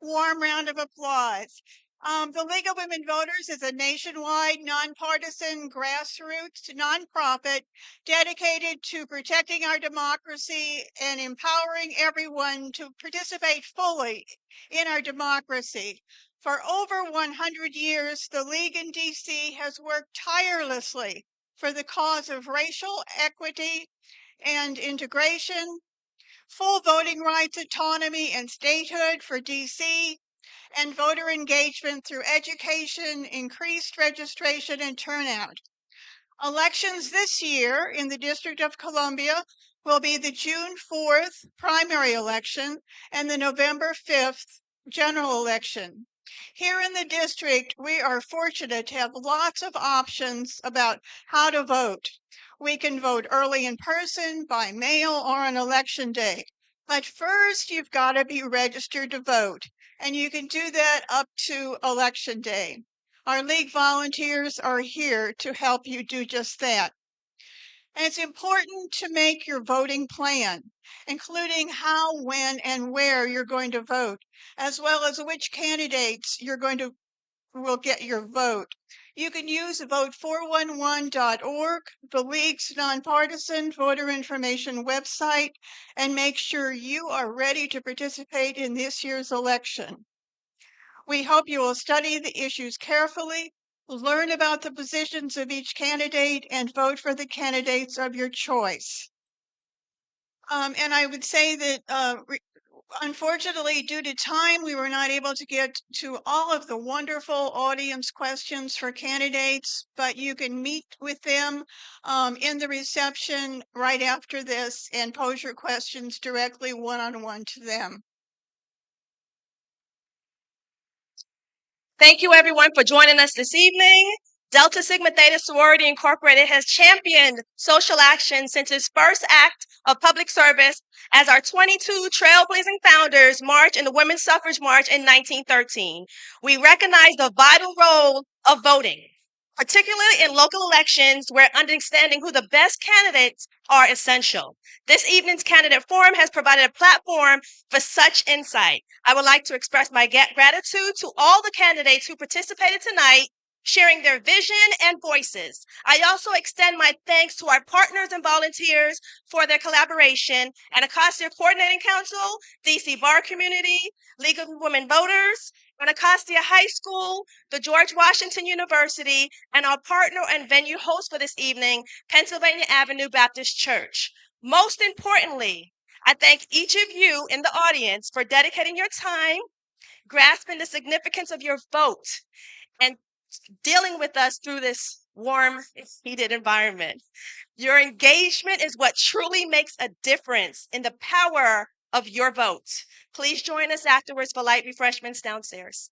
warm round of applause. The League of Women Voters is a nationwide, nonpartisan, grassroots nonprofit dedicated to protecting our democracy and empowering everyone to participate fully in our democracy. For over 100 years, the League in DC has worked tirelessly for the cause of racial equity and integration, full voting rights, autonomy, and statehood for DC, and voter engagement through education, increased registration, and turnout. Elections this year in the District of Columbia will be the June 4th primary election and the November 5th general election. Here in the district, we are fortunate to have lots of options about how to vote. We can vote early in person, by mail, or on election day. But first, you've got to be registered to vote, and you can do that up to election day. Our league volunteers are here to help you do just that. And it's important to make your voting plan, including how, when, and where you're going to vote, as well as which candidates will get your vote. You can use vote411.org, the League's nonpartisan voter information website, and make sure you are ready to participate in this year's election. We hope you will study the issues carefully, learn about the positions of each candidate, and vote for the candidates of your choice. And I would say that unfortunately, due to time, we were not able to get to all of the wonderful audience questions for candidates, but you can meet with them in the reception right after this and pose your questions directly one-on-one to them. Thank you, everyone, for joining us this evening. Delta Sigma Theta Sorority Incorporated has championed social action since its first act of public service as our 22 trailblazing founders marched in the Women's Suffrage March in 1913. We recognize the vital role of voting, particularly in local elections where understanding who the best candidates are essential. This evening's candidate forum has provided a platform for such insight. I would like to express my gratitude to all the candidates who participated tonight, sharing their vision and voices. I also extend my thanks to our partners and volunteers for their collaboration, Anacostia Coordinating Council, DC Bar Community, League of Women Voters, Anacostia High School, the George Washington University, and our partner and venue host for this evening, Pennsylvania Avenue Baptist Church. Most importantly, I thank each of you in the audience for dedicating your time, grasping the significance of your vote, and dealing with us through this warm, heated environment. Your engagement is what truly makes a difference in the power of your vote. Please join us afterwards for light refreshments downstairs.